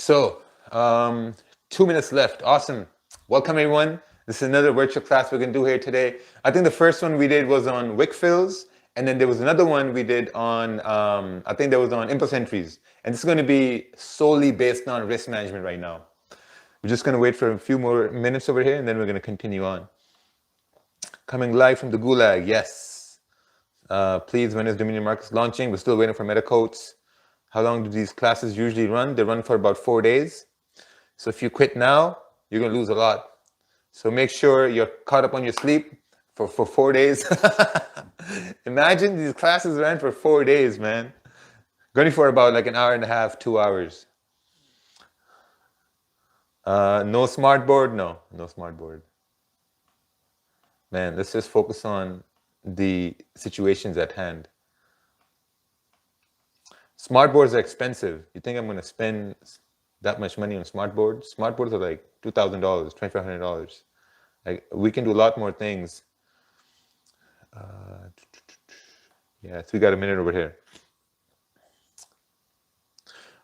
So, 2 minutes left. Awesome. Welcome, everyone. This is another virtual class we're going to do here today. I think the first one we did was on wick fills, and then there was another one we did on, I think there was on impulse entries. And this is going to be solely based on risk management right now. We're just going to wait for a few more minutes over here, and then we're going to continue on. Coming live from the Gulag, yes. Please, when is Dominion Markets launching? We're still waiting for MetaCoats. How long do these classes usually run? They run for about 4 days. So if you quit now, you're going to lose a lot. So make sure you're caught up on your sleep for 4 days. Imagine these classes ran for 4 days, man. Going for about like an hour and a half, 2 hours. No smartboard? No smartboard. Man, let's just focus on the situations at hand. Smartboards are expensive. You think I'm going to spend that much money on smartboards? Smartboards are like $2,000, $2,500. Like, we can do a lot more things. Yeah, so we got a minute over here.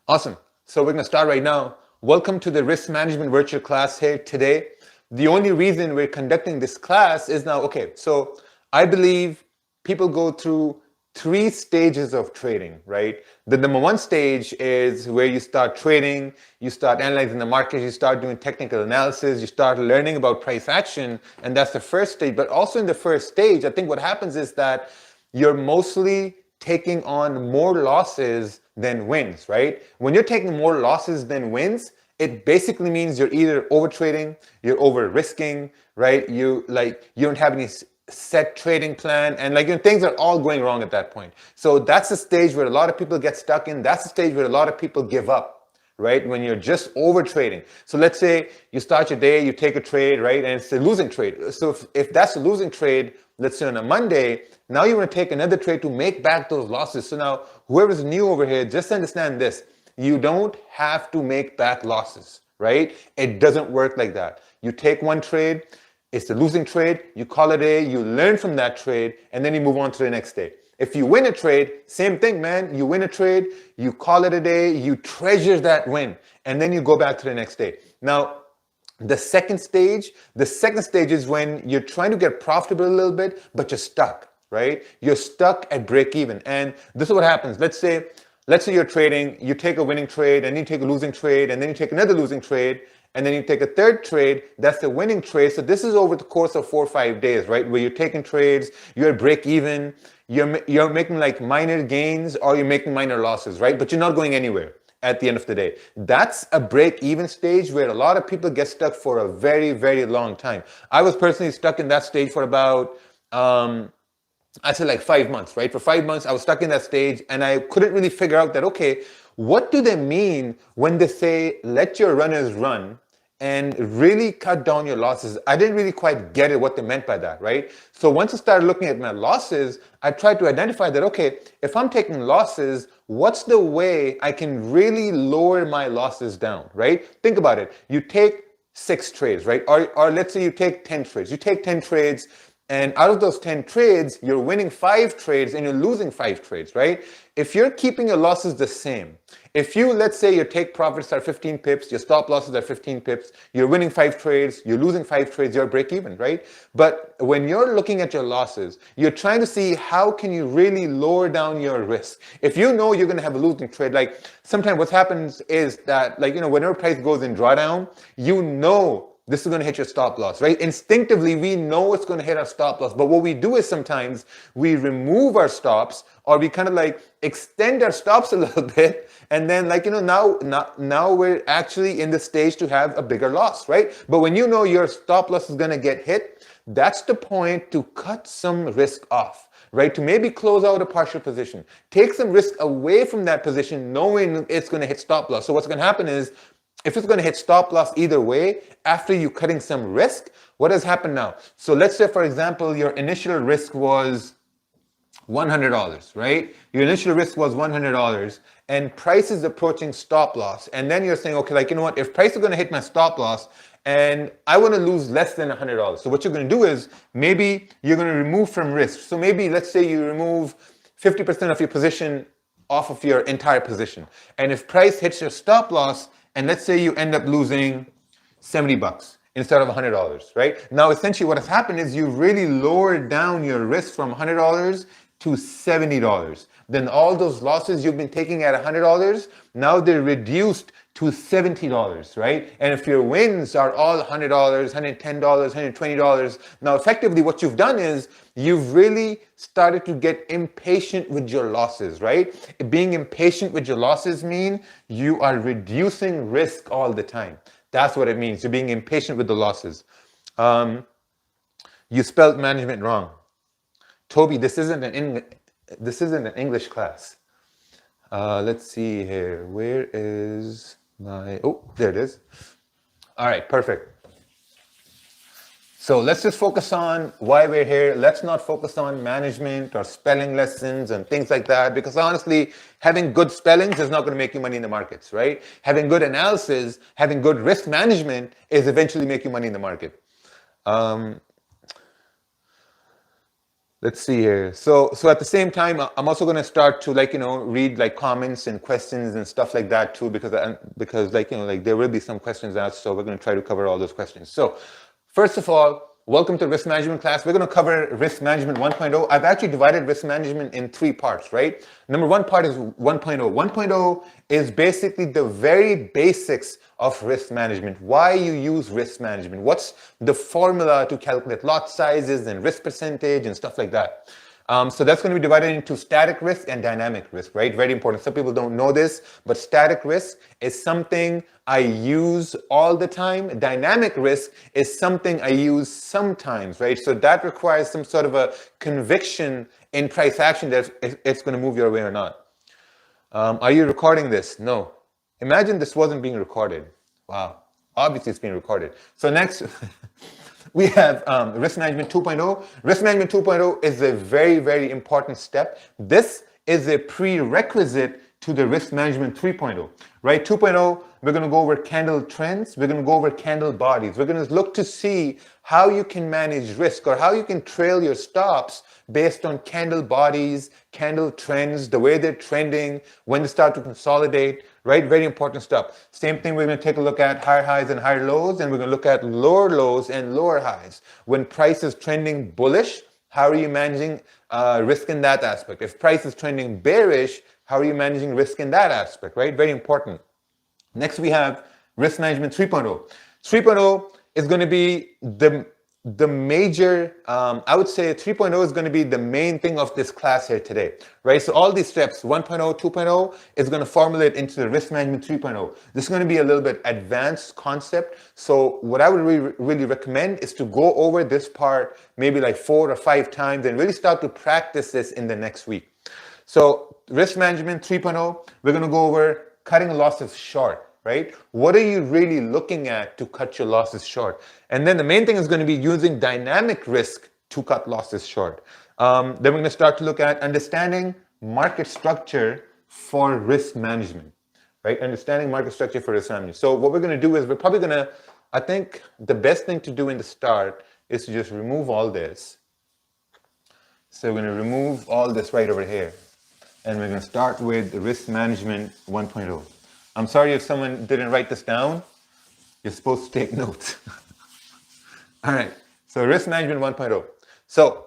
Awesome. So we're going to start right now. Welcome to the risk management virtual class here today. The only reason we're conducting this class is now, okay, so I believe people go through 3 stages of trading, right? The number 1 stage is where you start trading, you start analyzing the market, you start doing technical analysis, you start learning about price action, and that's the first stage. But also in the first stage, I think what happens is that you're mostly taking on more losses than wins, right? When you're taking more losses than wins, it basically means you're either over trading, you're over risking, right? You don't have any set trading plan, and things are all going wrong at that point. So that's the stage where a lot of people get stuck in. That's the stage where a lot of people give up, right? When you're just over trading. So let's say you start your day, you take a trade, right? And it's a losing trade. So if that's a losing trade, let's say on a Monday, now you want to take another trade to make back those losses. So now whoever's new over here, just understand this. You don't have to make back losses, right? It doesn't work like that. You take one trade, it's a losing trade, you call it a day, you learn from that trade, and then you move on to the next day. If you win a trade, same thing, man. You win a trade, you call it a day, you treasure that win, and then you go back to the next day. Now, the second stage is when you're trying to get profitable a little bit, but you're stuck, right? You're stuck at break even. And this is what happens. Let's say you're trading, you take a winning trade, and you take a losing trade, and then you take another losing trade, and then you take a third trade, that's the winning trade. So this is over the course of 4 or 5 days, right? Where you're taking trades, you're at break even, you're making like minor gains or you're making minor losses, right? But you're not going anywhere at the end of the day. That's a break even stage where a lot of people get stuck for a very, very long time. I was personally stuck in that stage for about, I'd say like 5 months, right? For 5 months, I was stuck in that stage and I couldn't really figure out that, okay, what do they mean when they say, let your runners run and really cut down your losses? I didn't really quite get it, what they meant by that, right? So once I started looking at my losses, I tried to identify that, okay, if I'm taking losses, what's the way I can really lower my losses down, right? Think about it. You take 6 trades, right? Or let's say you take 10 trades. You take 10 trades, and out of those 10 trades, you're winning 5 trades and you're losing 5 trades, right? If you're keeping your losses the same, if you, let's say your take profits are 15 pips, your stop losses are 15 pips, you're winning 5 trades, you're losing 5 trades, you're break even, right? But when you're looking at your losses, you're trying to see how can you really lower down your risk. If you know you're going to have a losing trade, like sometimes what happens is that, whenever price goes in drawdown, you know this is going to hit your stop loss, right? Instinctively, we know it's going to hit our stop loss. But what we do is sometimes we remove our stops or we kind of extend our stops a little bit. And then now we're actually in the stage to have a bigger loss, right? But when you know your stop loss is going to get hit, that's the point to cut some risk off, right? To maybe close out a partial position. Take some risk away from that position knowing it's going to hit stop loss. So what's going to happen is, if it's going to hit stop loss either way, after you cutting some risk, what has happened now? So let's say, for example, your initial risk was $100, right? Your initial risk was $100 and price is approaching stop loss. And then you're saying, okay, if price is going to hit my stop loss and I want to lose less than $100. So what you're going to do is maybe you're going to remove from risk. So maybe let's say you remove 50% of your position off of your entire position. And if price hits your stop loss and let's say you end up losing 70 bucks instead of $100, right? Now, essentially what has happened is you've really lowered down your risk from $100 to $70. Then all those losses you've been taking at $100, now they're reduced to $70, right? And if your wins are all $100, $110, $120, now effectively what you've done is you've really started to get impatient with your losses, right? Being impatient with your losses mean you are reducing risk all the time. That's what it means. You're being impatient with the losses. You spelled management wrong. Toby, this isn't an English class. Let's see here. Where is my, oh, there it is. All right, perfect. So let's just focus on why we're here. Let's not focus on management or spelling lessons and things like that, because honestly, having good spellings is not going to make you money in the markets, right? Having good analysis, having good risk management is eventually make you money in the market. Let's see here. So at the same time, I'm also going to start to read comments and questions and stuff like that too, because there will be some questions asked. So we're going to try to cover all those questions. So first of all, welcome to risk management class. We're going to cover risk management 1.0. I've actually divided risk management in 3 parts, right? Number 1 part is 1.0. 1.0 is basically the very basics of risk management. Why you use risk management. What's the formula to calculate lot sizes and risk percentage and stuff like that. So that's going to be divided into static risk and dynamic risk, right? Very important. Some people don't know this, but static risk is something I use all the time. Dynamic risk is something I use sometimes, right? So that requires some sort of a conviction in price action that it's going to move your way or not. Are you recording this? No. Imagine this wasn't being recorded. Wow. Obviously it's being recorded. So next, we have risk management 2.0. Risk management 2.0 is a very, very important step. This is a prerequisite to the risk management 3.0, right? 2.0, we're going to go over candle trends. We're going to go over candle bodies. We're going to look to see how you can manage risk or how you can trail your stops based on candle bodies, candle trends, the way they're trending, when they start to consolidate, right? Very important stuff. Same thing, we're going to take a look at higher highs and higher lows, and we're going to look at lower lows and lower highs. When price is trending bullish, how are you managing risk in that aspect? If price is trending bearish, how are you managing risk in that aspect, right? Very important. Next, we have risk management 3.0. 3.0 is going to be the major, I would say 3.0 is going to be the main thing of this class here today, right? So all these steps, 1.0, 2.0, is going to formulate into the risk management 3.0. This is going to be a little bit advanced concept. So what I would really recommend is to go over this part maybe like 4 or 5 times and really start to practice this in the next week. So risk management 3.0, we're going to go over cutting losses short, right? What are you really looking at to cut your losses short? And then the main thing is going to be using dynamic risk to cut losses short. Then we're going to start to look at understanding market structure for risk management, right? Understanding market structure for risk management. So what we're going to do is we're probably going to, I think the best thing to do in the start is to just remove all this. So we're going to remove all this right over here. And we're going to start with risk management 1.0. I'm sorry if someone didn't write this down. You're supposed to take notes. All right. So risk management 1.0. So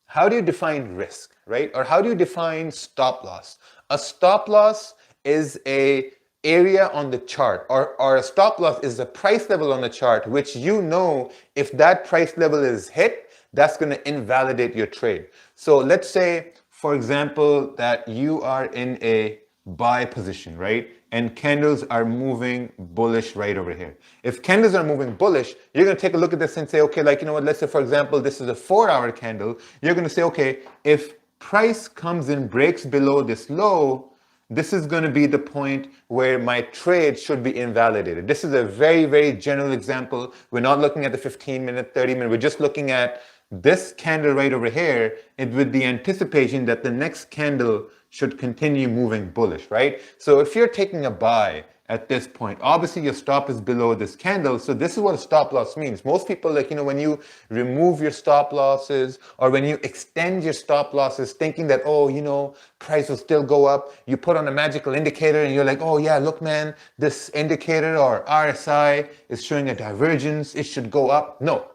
how do you define risk, right? Or how do you define stop loss? A stop loss is a area on the chart, or a stop loss is a price level on the chart, which you know if that price level is hit, that's going to invalidate your trade. So let's say, for example, that you are in a buy position, right? And candles are moving bullish right over here. If candles are moving bullish, you're going to take a look at this and say, okay, like, you know what, let's say, for example, this is a 4-hour candle. You're going to say, okay, if price comes and breaks below this low, this is going to be the point where my trade should be invalidated. This is a very, very general example. We're not looking at the 15-minute, 30-minute. We're just looking at this candle right over here, and with the anticipation that the next candle should continue moving bullish, right? So if you're taking a buy at this point, obviously your stop is below this candle. So this is what a stop loss means. Most people, like, when you remove your stop losses or when you extend your stop losses thinking that, oh, price will still go up, you put on a magical indicator and you're like, oh yeah, look man, this indicator or RSI is showing a divergence, it should go up. No,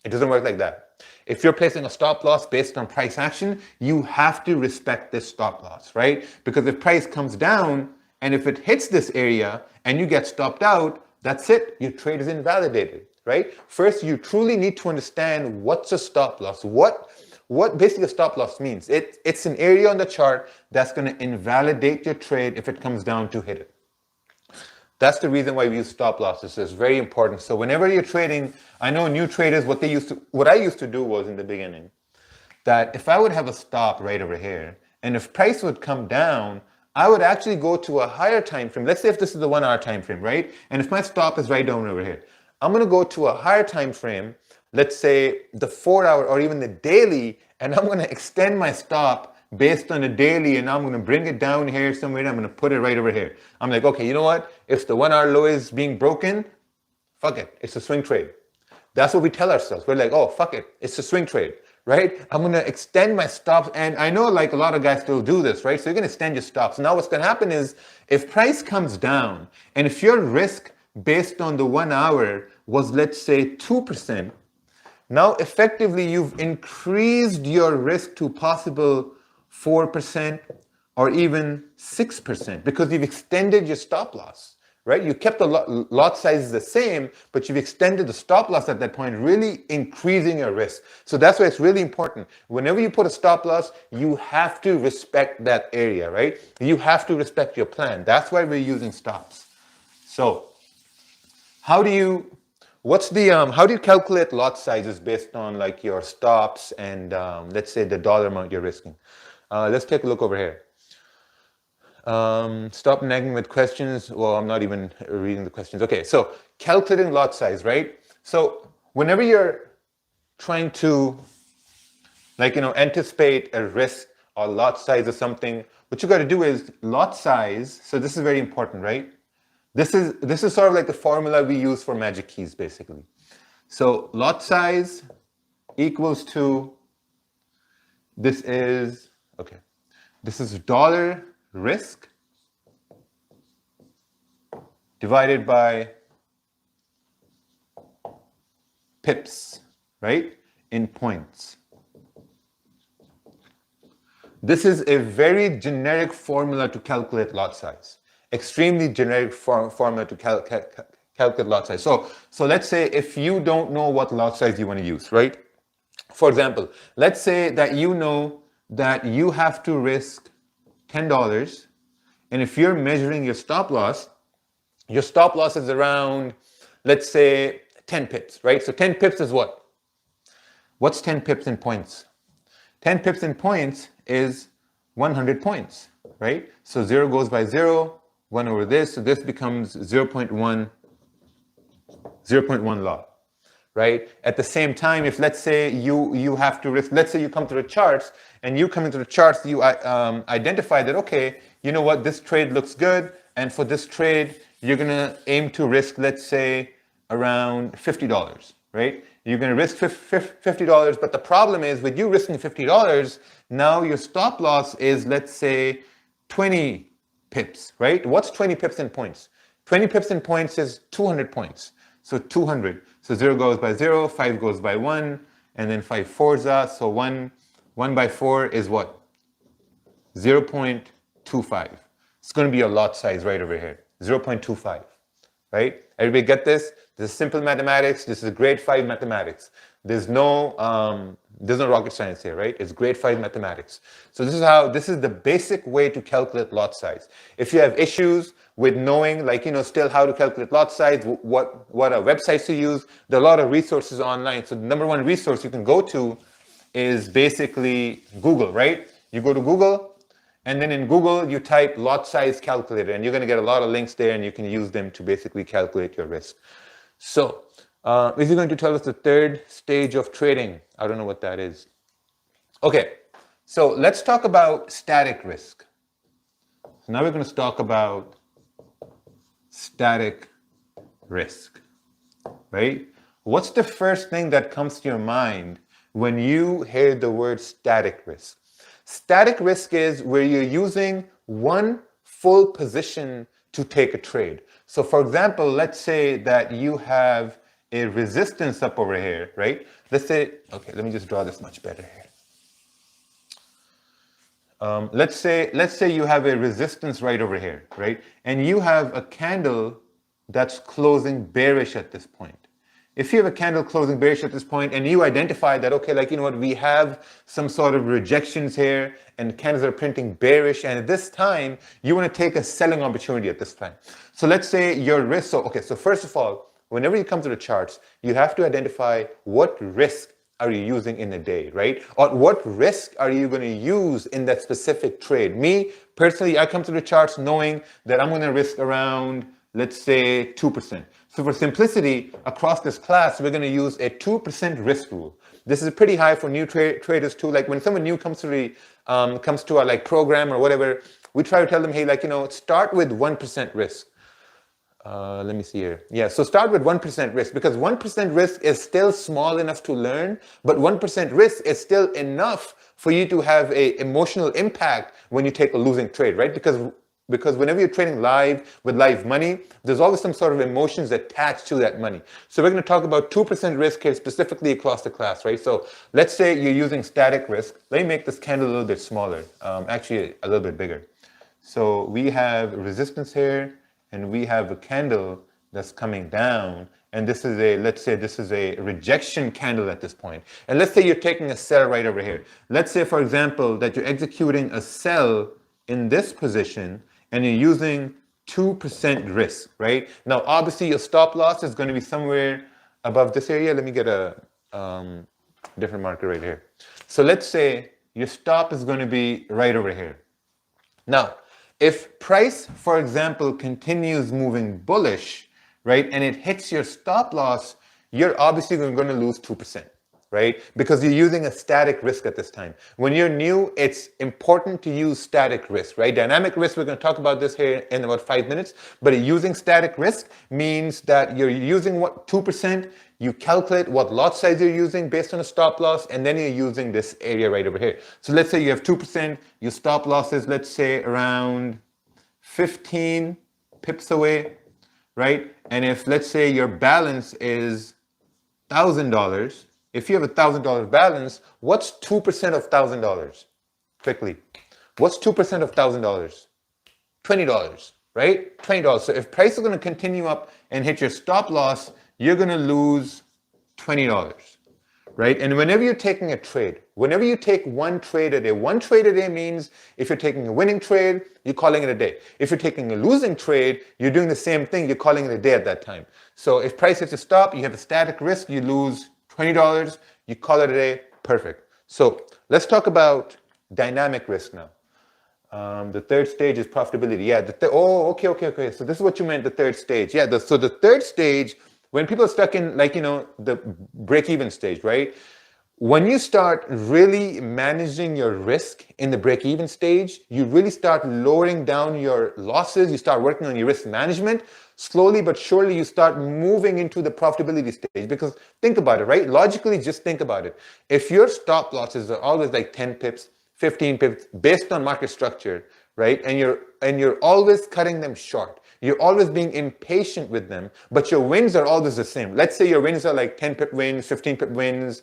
it doesn't work like that. If you're placing a stop loss based on price action, you have to respect this stop loss, right? Because if price comes down, and if it hits this area and you get stopped out, that's it. Your trade is invalidated, right? First, you truly need to understand what's a stop loss. What basically a stop loss means. It's an area on the chart that's going to invalidate your trade if it comes down to hit it. That's the reason why we use stop losses. It's very important. So whenever you're trading, I know new traders, what I used to do was in the beginning, that if I would have a stop right over here, and if price would come down, I would actually go to a higher time frame. Let's say if this is the 1 hour time frame, right? And if my stop is right down over here, I'm going to go to a higher time frame, let's say the 4 hour or even the daily, and I'm going to extend my stop based on the daily, and I'm going to bring it down here somewhere, and I'm going to put it right over here. I'm like, okay, you know what? If the 1 hour low is being broken, fuck it, it's a swing trade. That's what we tell ourselves. We're like, oh, fuck it, it's a swing trade. Right? I'm going to extend my stops. And I know like a lot of guys still do this, right? So you're going to extend your stops. Now what's going to happen is if price comes down and if your risk based on the 1 hour was, let's say 2%, now effectively you've increased your risk to possible 4% or even 6% because you've extended your stop loss. Right? You kept the lot size the same, but you've extended the stop loss at that point, really increasing your risk. So that's why it's really important. Whenever you put a stop loss, you have to respect that area, right? You have to respect your plan. That's why we're using stops. So how do you calculate lot sizes based on like your stops and let's say the dollar amount you're risking? Let's take a look over here. Stop nagging with questions. Well, I'm not even reading the questions. Okay, so calculating lot size, right? So whenever you're trying to anticipate a risk or lot size or something, what you got to do is lot size. So this is very important, right? This is sort of like the formula we use for magic keys, basically. So lot size equals to, this is dollar risk divided by pips, right, in points. This is a very generic formula to calculate lot size. Extremely generic formula to calculate lot size. So let's say if you don't know what lot size you want to use, right? For example, let's say that you know that you have to risk $10, and if you're measuring your stop loss is around, let's say 10 pips, right? So 10 pips is what? What's 10 pips in points? 10 pips in points is 100 points, right? So 0 goes by 0, 1 over this, so this becomes 0.1 lot. Right? At the same time, if let's say you have to risk, let's say you come to the charts and you come into the charts, you identify that, okay, you know what, this trade looks good. And for this trade, you're going to aim to risk, let's say around $50, right? You're going to risk $50. But the problem is with you risking $50, now your stop loss is, let's say 20 pips, right? What's 20 pips in points? 20 pips in points is 200 points. So 200. So 0 goes by 0, 5 goes by 1, and then 5 fours are. So 1 by 4 is what? 0.25. It's going to be a lot size right over here. 0.25. Right? Everybody get this? This is simple mathematics. This is grade 5 mathematics. There's no rocket science here, right? It's grade 5 mathematics. So this is the basic way to calculate lot size. If you have issues with knowing, still how to calculate lot size, what are websites to use, there are a lot of resources online. So the number one resource you can go to is basically Google, right? You go to Google, and then in Google, you type lot size calculator, and you're going to get a lot of links there, and you can use them to basically calculate your risk. So, is he going to tell us the third stage of trading? I don't know what that is. Okay, So let's talk about static risk. So now we're going to talk about static risk, right? What's the first thing that comes to your mind when you hear the word static risk? Static risk is where you're using one full position to take a trade. So for example, let's say that you have a resistance up over here, right? Let's say, okay, let me just draw this much better here. Let's say you have a resistance right over here, right? And you have a candle that's closing bearish at this point. If you have a candle closing bearish at this point and you identify that, okay, like, you know what, we have some sort of rejections here and candles are printing bearish, and at this time, you want to take a selling opportunity at this time. So let's say your risk, so first of all, whenever you come to the charts, you have to identify what risk are you using in a day, right? Or what risk are you going to use in that specific trade? Me, personally, I come to the charts knowing that I'm going to risk around, let's say, 2%. So for simplicity, across this class, we're going to use a 2% risk rule. This is pretty high for new traders too. Like when someone new comes to our like program or whatever, we try to tell them, hey, like, you know, start with 1% risk. Let me see here. Yeah, so start with 1% risk, because 1% risk is still small enough to learn, but 1% risk is still enough for you to have a emotional impact when you take a losing trade, right? Because whenever you're trading live with live money, there's always some sort of emotions attached to that money. So we're going to talk about 2% risk here specifically across the class, right? So let's say you're using static risk. Let me make this candle a little bit smaller, actually a little bit bigger. So we have resistance here, and we have a candle that's coming down, and this is let's say this is a rejection candle at this point. And let's say you're taking a sell right over here. Let's say, for example, that you're executing a sell in this position, and you're using 2% risk, right? Now, obviously, your stop loss is going to be somewhere above this area. Let me get a different marker right here. So let's say your stop is going to be right over here. Now, if price, for example, continues moving bullish, right, and it hits your stop loss, you're obviously going to lose 2%, right? Because you're using a static risk at this time. When you're new, it's important to use static risk, right? Dynamic risk, we're going to talk about this here in about 5 minutes, but using static risk means that you're using 2%, you calculate what lot size you're using based on a stop loss, and then you're using this area right over here. So let's say you have 2%, your stop loss is, let's say, around 15 pips away, right? And if, let's say, your balance is $1,000, if you have a $1,000 balance, what's 2% of $1,000? Quickly. What's 2% of $1,000? $20, right? $20. So if price is going to continue up and hit your stop loss, you're going to lose $20, right? And whenever you're taking a trade, whenever you take one trade a day means if you're taking a winning trade, you're calling it a day. If you're taking a losing trade, you're doing the same thing, you're calling it a day at that time. So if price hits a stop, you have a static risk, you lose $20, you call it a day, perfect. So let's talk about dynamic risk now. The third stage is profitability. Yeah, okay. So this is what you meant, the third stage. Yeah, so the third stage, when people are stuck in, like, you know, the break-even stage, right? When you start really managing your risk in the break-even stage, you really start lowering down your losses, you start working on your risk management, slowly but surely you start moving into the profitability stage. Because think about it, right? Logically, just think about it. If your stop losses are always like 10 pips, 15 pips, based on market structure, right? And you're always cutting them short. You're always being impatient with them, but your wins are always the same. Let's say your wins are like 10 pip wins, 15 pip wins,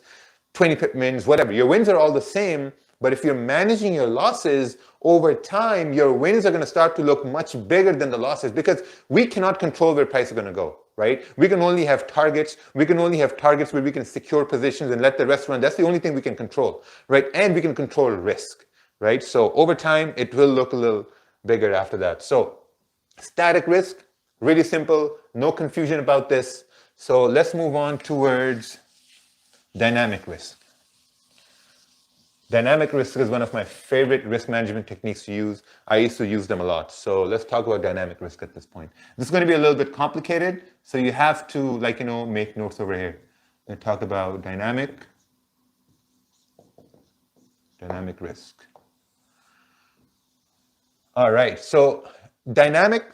20 pip wins, whatever. Your wins are all the same, but if you're managing your losses over time, your wins are going to start to look much bigger than the losses, because we cannot control where price is going to go, right? We can only have targets. We can only have targets where we can secure positions and let the rest run. That's the only thing we can control, right? And we can control risk, right? So over time, it will look a little bigger after that. So static risk, really simple, no confusion about this. So let's move on towards dynamic risk. Dynamic risk is one of my favorite risk management techniques to use. I used to use them a lot. So let's talk about dynamic risk at this point. This is going to be a little bit complicated, so you have to, like, you know, make notes over here. We're going to talk about dynamic Dynamic risk. All right, so dynamic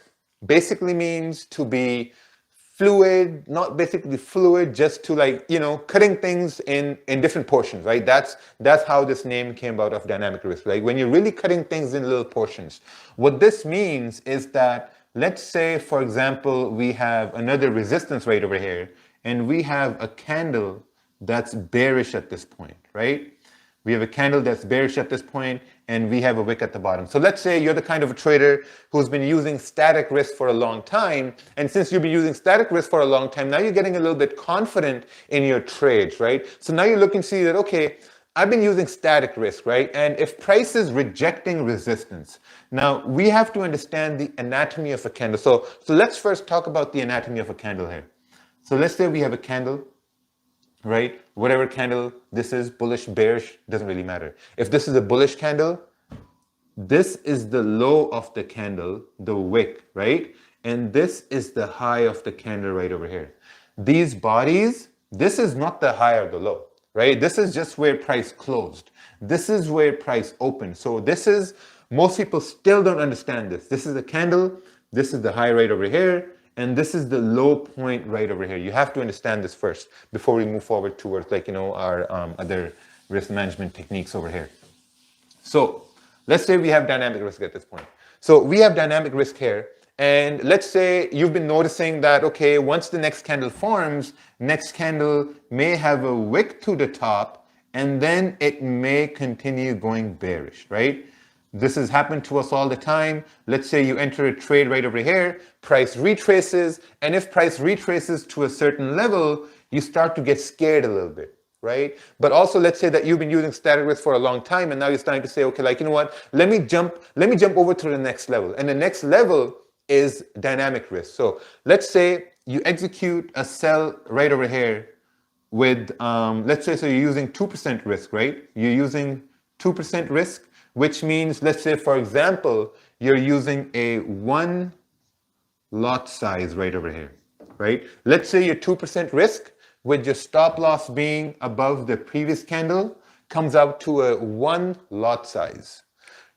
basically means to be fluid, not basically fluid, just to like, you know, cutting things in different portions, right? That's how this name came about of dynamic risk. Like when you're really cutting things in little portions. What this means is that, let's say, for example, we have another resistance right over here, and we have a candle that's bearish at this point, right? We have a candle that's bearish at this point, and we have a wick at the bottom. So let's say you're the kind of a trader who's been using static risk for a long time, and since you've been using static risk for a long time, now you're getting a little bit confident in your trades, right? So now you're looking to see that, okay, I've been using static risk, right? And if price is rejecting resistance, now we have to understand the anatomy of a candle. So let's first talk about the anatomy of a candle here. So let's say we have a candle, right? Whatever candle this is, bullish, bearish, doesn't really matter. If this is a bullish candle, this is the low of the candle, the wick, right? And this is the high of the candle right over here. These bodies, this is not the high or the low, right? This is just where price closed. This is where price opened. So this is, most people still don't understand this. This is a candle, this is the high right over here, and this is the low point right over here. You have to understand this first before we move forward towards, like, you know, our other risk management techniques over here. So let's say we have dynamic risk at this point. So we have dynamic risk here. And let's say you've been noticing that, okay, once the next candle forms, next candle may have a wick to the top, and then it may continue going bearish, right? This has happened to us all the time. Let's say you enter a trade right over here, price retraces, and if price retraces to a certain level, you start to get scared a little bit, right? But also, let's say that you've been using static risk for a long time, and now you're starting to say, okay, like, you know what, let me jump over to the next level. And the next level is dynamic risk. So let's say you execute a sell right over here with, let's say, so you're using 2% risk, right? You're using 2% risk, which means, let's say, for example, you're using a 1 lot size right over here, right? Let's say your 2% risk with your stop loss being above the previous candle comes out to a 1 lot size,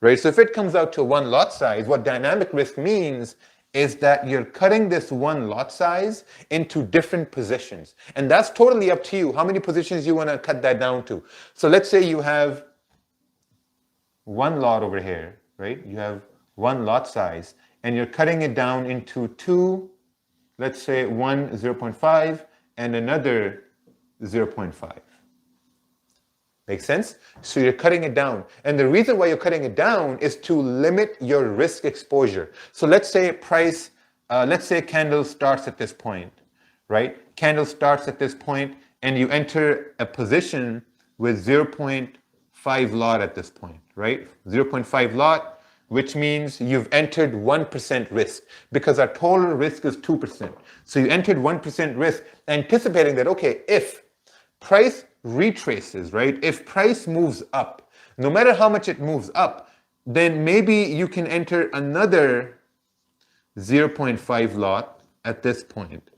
right? So if it comes out to 1 lot size, what dynamic risk means is that you're cutting this 1 lot size into different positions. And that's totally up to you, how many positions you want to cut that down to. So let's say you have 1 lot over here, right? You have 1 lot size, and you're cutting it down into 2, let's say one 0.5 and another 0.5. Make sense? So you're cutting it down. And the reason why you're cutting it down is to limit your risk exposure. So let's say price, let's say candle starts at this point, right? Candle starts at this point, and you enter a position with 0.5 lot at this point, right? 0.5 lot, which means you've entered 1% risk, because our total risk is 2%. So you entered 1% risk, anticipating that, okay, if price retraces, right? If price moves up, no matter how much it moves up, then maybe you can enter another 0.5 lot at this point,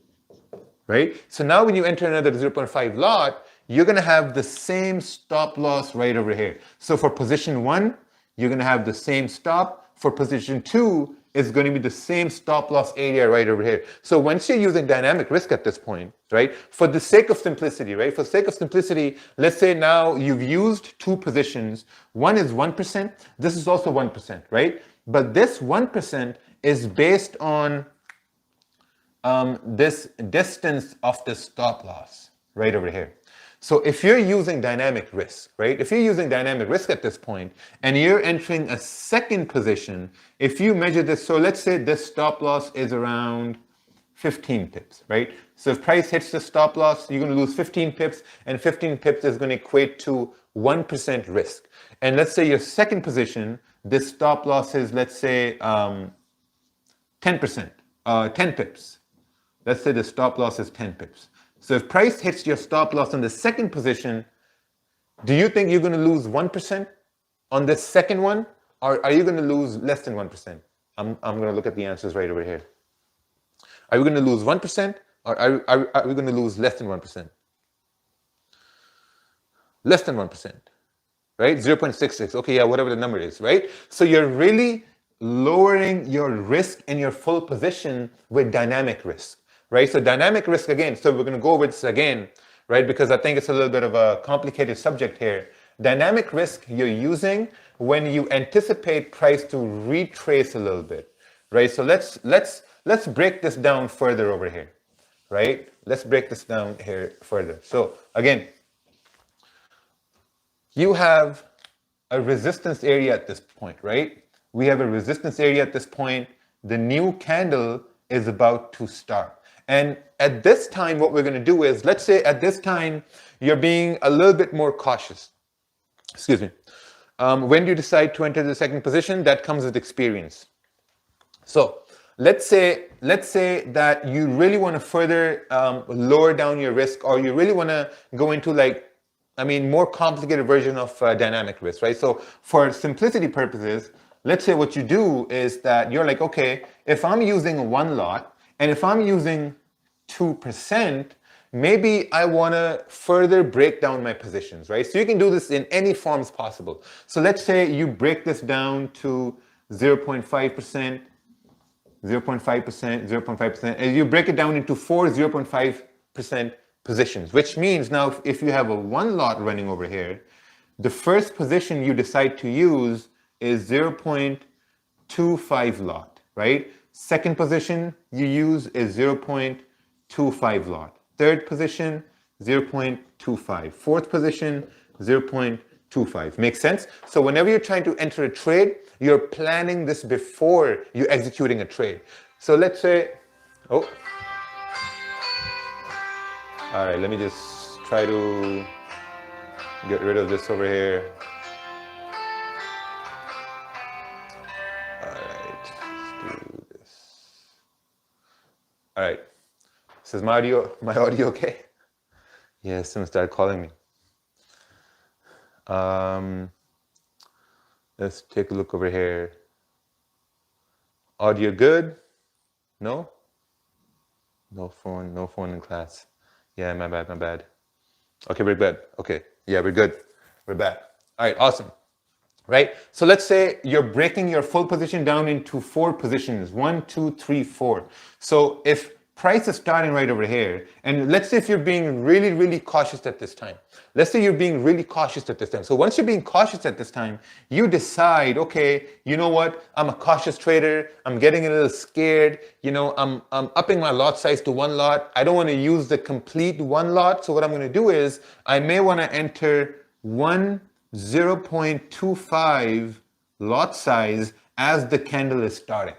right? So now when you enter another 0.5 lot, you're going to have the same stop loss right over here. So for position 1, you're going to have the same stop. For position 2, it's going to be the same stop loss area right over here. So once you're using dynamic risk at this point, right, for the sake of simplicity, right, for the sake of simplicity, let's say now you've used 2 positions. One is 1%. This is also 1%, right? But this 1% is based on this distance of the stop loss right over here. So if you're using dynamic risk, right? If you're using dynamic risk at this point and you're entering a second position, if you measure this, so let's say this stop loss is around 15 pips, right? So if price hits the stop loss, you're going to lose 15 pips, and 15 pips is going to equate to 1% risk. And let's say your second position, this stop loss is, let's say, 10%, 10 pips. Let's say the stop loss is 10 pips. So if price hits your stop loss in the second position, do you think you're going to lose 1% on this second one? Or are you going to lose less than 1%? I'm going to look at the answers right over here. Are we going to lose 1%, or are we going to lose less than 1%? Less than 1%. right? 0.66, okay, yeah, whatever the number is, right? So you're really lowering your risk in your full position with dynamic risk, right? So dynamic risk again, so we're gonna go over this again, right? Because I think it's a little bit of a complicated subject here. Dynamic risk you're using when you anticipate price to retrace a little bit, right? So let's break this down further over here, right? Let's break this down here further. So again, you have a resistance area at this point, right? We have a resistance area at this point. The new candle is about to start. And at this time, what we're going to do is, let's say at this time, you're being a little bit more cautious. Excuse me. When you decide to enter the second position, that comes with experience. So let's say that you really want to further lower down your risk, or you really want to go into more complicated version of dynamic risk, right? So for simplicity purposes, let's say what you do is that you're like, okay, if I'm using one lot and if I'm using 2%, maybe I want to further break down my positions, right? So you can do this in any forms possible. So let's say you break this down to 0.5%, 0.5%, 0.5%, and you break it down into 4 0.5% positions, which means now if you have a one lot running over here, the first position you decide to use is 0.25 lot, right? Second position you use is 0.25 lot. Third position, 0.25. Fourth position, 0.25. Makes sense? So whenever you're trying to enter a trade, you're planning this before you're executing a trade. So let's say, all right, let me just try to get rid of this over here. All right, let's do this. All right, so is my audio okay? Yeah, someone started calling me. Let's take a look over here. Audio good? No? No phone in class. Yeah, my bad. Okay, we're good. Okay, yeah, we're good. We're back. All right, awesome. Right? So let's say you're breaking your full position down into 4 positions. 1, 2, 3, 4. So if price is starting right over here, and let's say if you're being really, really cautious at this time. Let's say you're being really cautious at this time. So once you're being cautious at this time, you decide, okay, you know what? I'm a cautious trader. I'm getting a little scared. You know, I'm upping my lot size to 1 lot. I don't want to use the complete 1 lot. So what I'm going to do is I may want to enter 0.25 lot size as the candle is starting,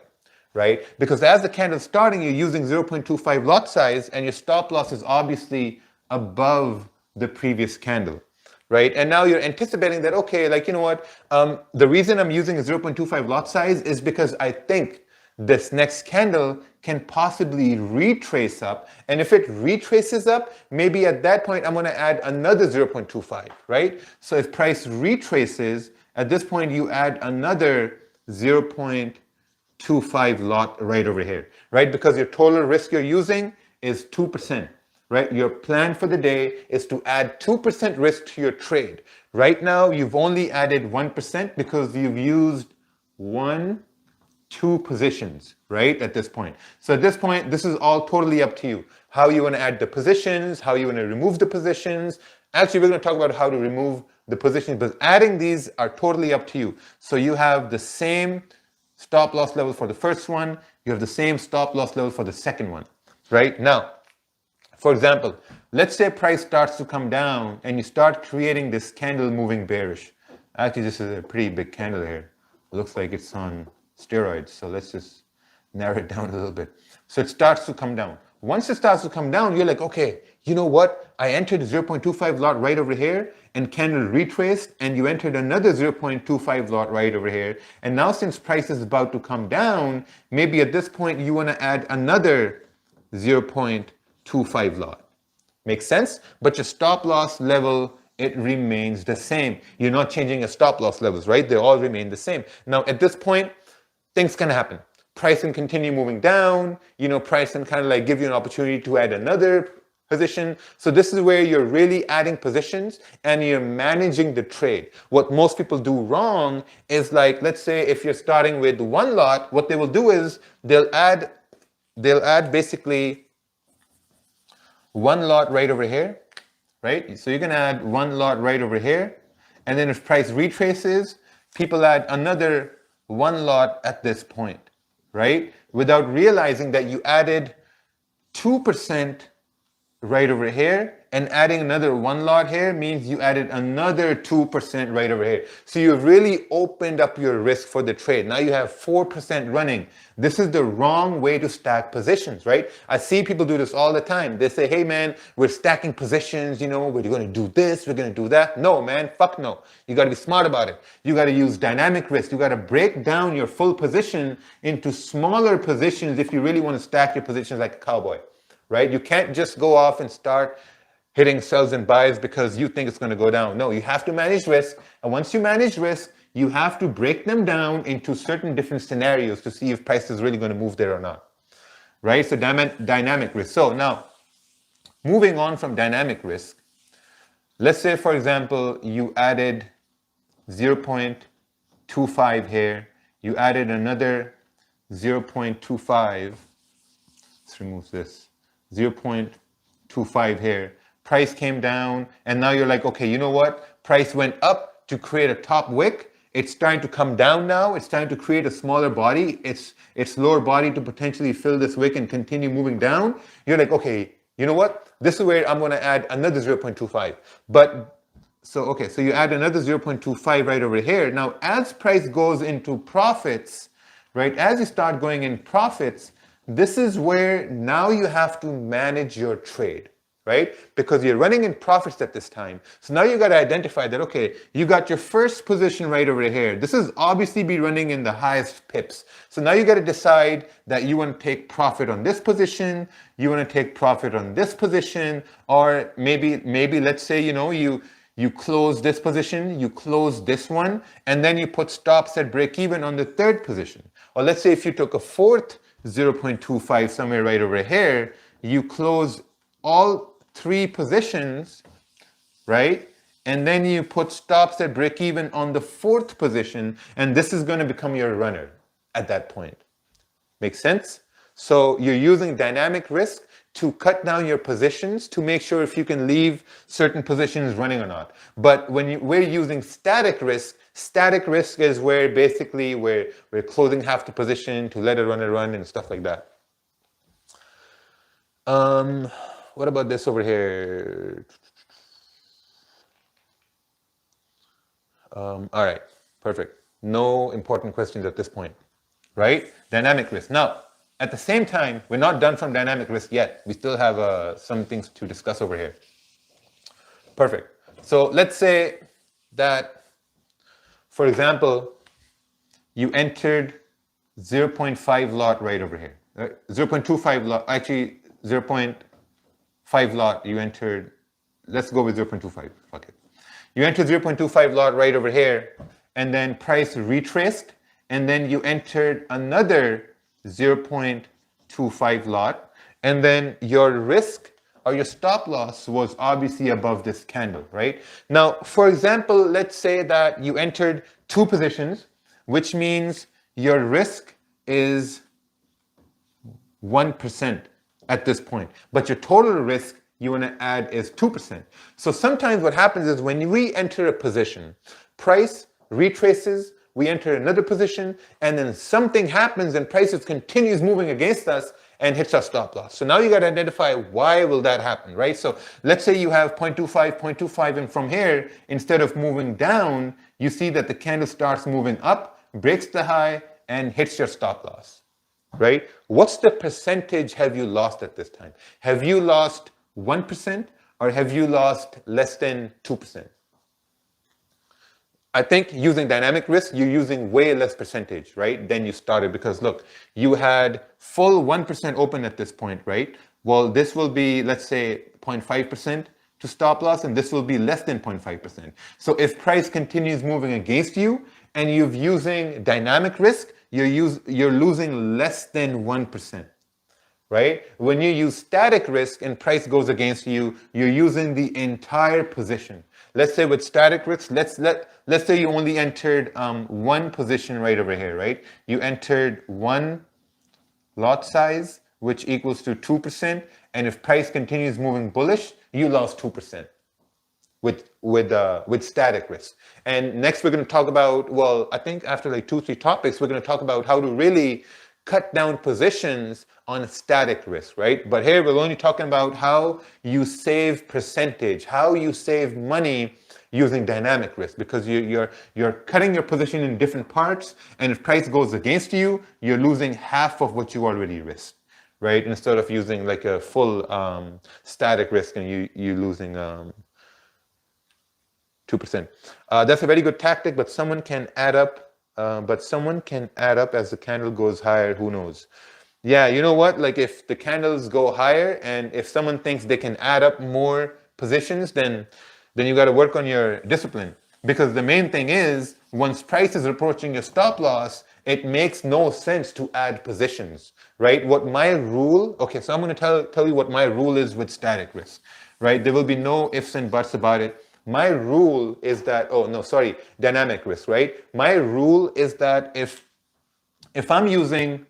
right? Because as the candle is starting, you're using 0.25 lot size and your stop loss is obviously above the previous candle, right? And now you're anticipating that, okay, like, you know what? The reason I'm using a 0.25 lot size is because I think this next candle can possibly retrace up. And if it retraces up, maybe at that point, I'm going to add another 0.25, right? So if price retraces, at this point, you add another 0.25 lot right over here, right? Because your total risk you're using is 2%, right? Your plan for the day is to add 2% risk to your trade. Right now, you've only added 1% because you've used 2 positions, right, at this point. So at this point, this is all totally up to you. How you want to add the positions, how you want to remove the positions. Actually, we're going to talk about how to remove the positions, but adding these are totally up to you. So you have the same stop loss level for the first one. You have the same stop loss level for the second one, right? Now, for example, let's say price starts to come down and you start creating this candle moving bearish. Actually, this is a pretty big candle here. It looks like it's on steroids. So let's just narrow it down a little bit. So it starts to come down. Once it starts to come down, you're like, okay, you know what? I entered 0.25 lot right over here and candle retraced, and you entered another 0.25 lot right over here. And now since price is about to come down, maybe at this point you want to add another 0.25 lot. Makes sense? But your stop loss level, it remains the same. You're not changing your stop loss levels, right? They all remain the same. Now at this point, things can happen. Price can continue moving down. You know, price can kind of like give you an opportunity to add another position. So this is where you're really adding positions and you're managing the trade. What most people do wrong is, like, let's say if you're starting with one lot, what they will do is they'll add basically one lot right over here, right? So you're gonna add one lot right over here, and then if price retraces, people add another one lot at this point, right? Without realizing that you added 2% right over here, and adding another one lot here means you added another 2% right over here. So you've really opened up your risk for the trade. Now you have 4% running. This is the wrong way to stack positions, right? I see people do this all the time. They say, hey man, we're stacking positions, you know, we're gonna do this, we're gonna do that. No man, fuck no. You gotta be smart about it. You gotta use dynamic risk. You gotta break down your full position into smaller positions if you really wanna stack your positions like a cowboy. Right? You can't just go off and start hitting sells and buys because you think it's going to go down. No, you have to manage risk. And once you manage risk, you have to break them down into certain different scenarios to see if price is really going to move there or not. Right? So dynamic risk. So now, moving on from dynamic risk, let's say, for example, you added 0.25 here. You added another 0.25. Let's remove this. 0.25 here. Price came down, and now you're like, okay, you know what? Price went up to create a top wick. It's starting to come down now. It's starting to create a smaller body. It's lower body to potentially fill this wick and continue moving down. You're like, okay, you know what? This is where I'm going to add another 0.25. So you add another 0.25 right over here. Now, as price goes into profits, right? As you start going in profits, this is where now you have to manage your trade, right? Because you're running in profits at this time. So now you got to identify that, okay, you got your first position right over here. This is obviously be running in the highest pips. So now you got to decide that you want to take profit on this position, you want to take profit on this position, or maybe let's say, you know, you close this position, you close this one, and then you put stops at break even on the third position. Or let's say if you took a fourth 0.25 somewhere right over here, you close all three positions, right? And then you put stops at break even on the fourth position, and this is going to become your runner at that point. Make sense? So you're using dynamic risk to cut down your positions to make sure if you can leave certain positions running or not. But when we're using static risk is where basically we're closing half the position to let it run and stuff like that. What about this over here? All right, perfect. No important questions at this point, right? Dynamic risk. Now, at the same time, we're not done from dynamic risk yet. We still have some things to discuss over here. Perfect. So let's say that, for example, you entered 0.5 lot right over here. 0.25 lot, actually 0.5 lot you entered. Let's go with 0.25. Fuck it. You entered 0.25 lot right over here, and then price retraced, and then you entered another 0.25 lot, and then your risk or your stop loss was obviously above this candle, right? Now, for example, let's say that you entered two positions, which means your risk is 1% at this point, but your total risk you want to add is 2%. So sometimes what happens is when we enter a position, price retraces, we enter another position, and then something happens and prices continues moving against us and hits our stop loss. So now you got to identify why will that happen, right? So let's say you have 0.25, and from here, instead of moving down, you see that the candle starts moving up, breaks the high, and hits your stop loss, right? What's the percentage have you lost at this time? Have you lost 1% or have you lost less than 2%? I think using dynamic risk, you're using way less percentage, right, than you started, because look, you had full 1% open at this point, right? Well, this will be, let's say, 0.5% to stop loss, and this will be less than 0.5%. So if price continues moving against you and you're using dynamic risk, you're losing less than 1%, right? When you use static risk and price goes against you, you're using the entire position. Let's say with static risk, let's say you only entered one position right over here, right? You entered one lot size, which equals to 2%, and if price continues moving bullish, you lost 2% with static risk. And next we're going to talk about, well, I think after like 2-3 topics, we're going to talk about how to really cut down positions on static risk, right? But here we're only talking about how you save percentage, how you save money using dynamic risk, because you're cutting your position in different parts, and if price goes against you, you're losing half of what you already risked, right? Instead of using like a full static risk and you losing 2%. That's a very good tactic, but someone can add up. As the candle goes higher. Who knows? Yeah, you know what? Like if the candles go higher, and if someone thinks they can add up more positions, then you got to work on your discipline. Because the main thing is, once price is approaching your stop loss, it makes no sense to add positions, right? What my rule, okay, so I'm going to tell you what my rule is with static risk, right? There will be no ifs and buts about it. My rule is that, dynamic risk, right? My rule is that if I'm using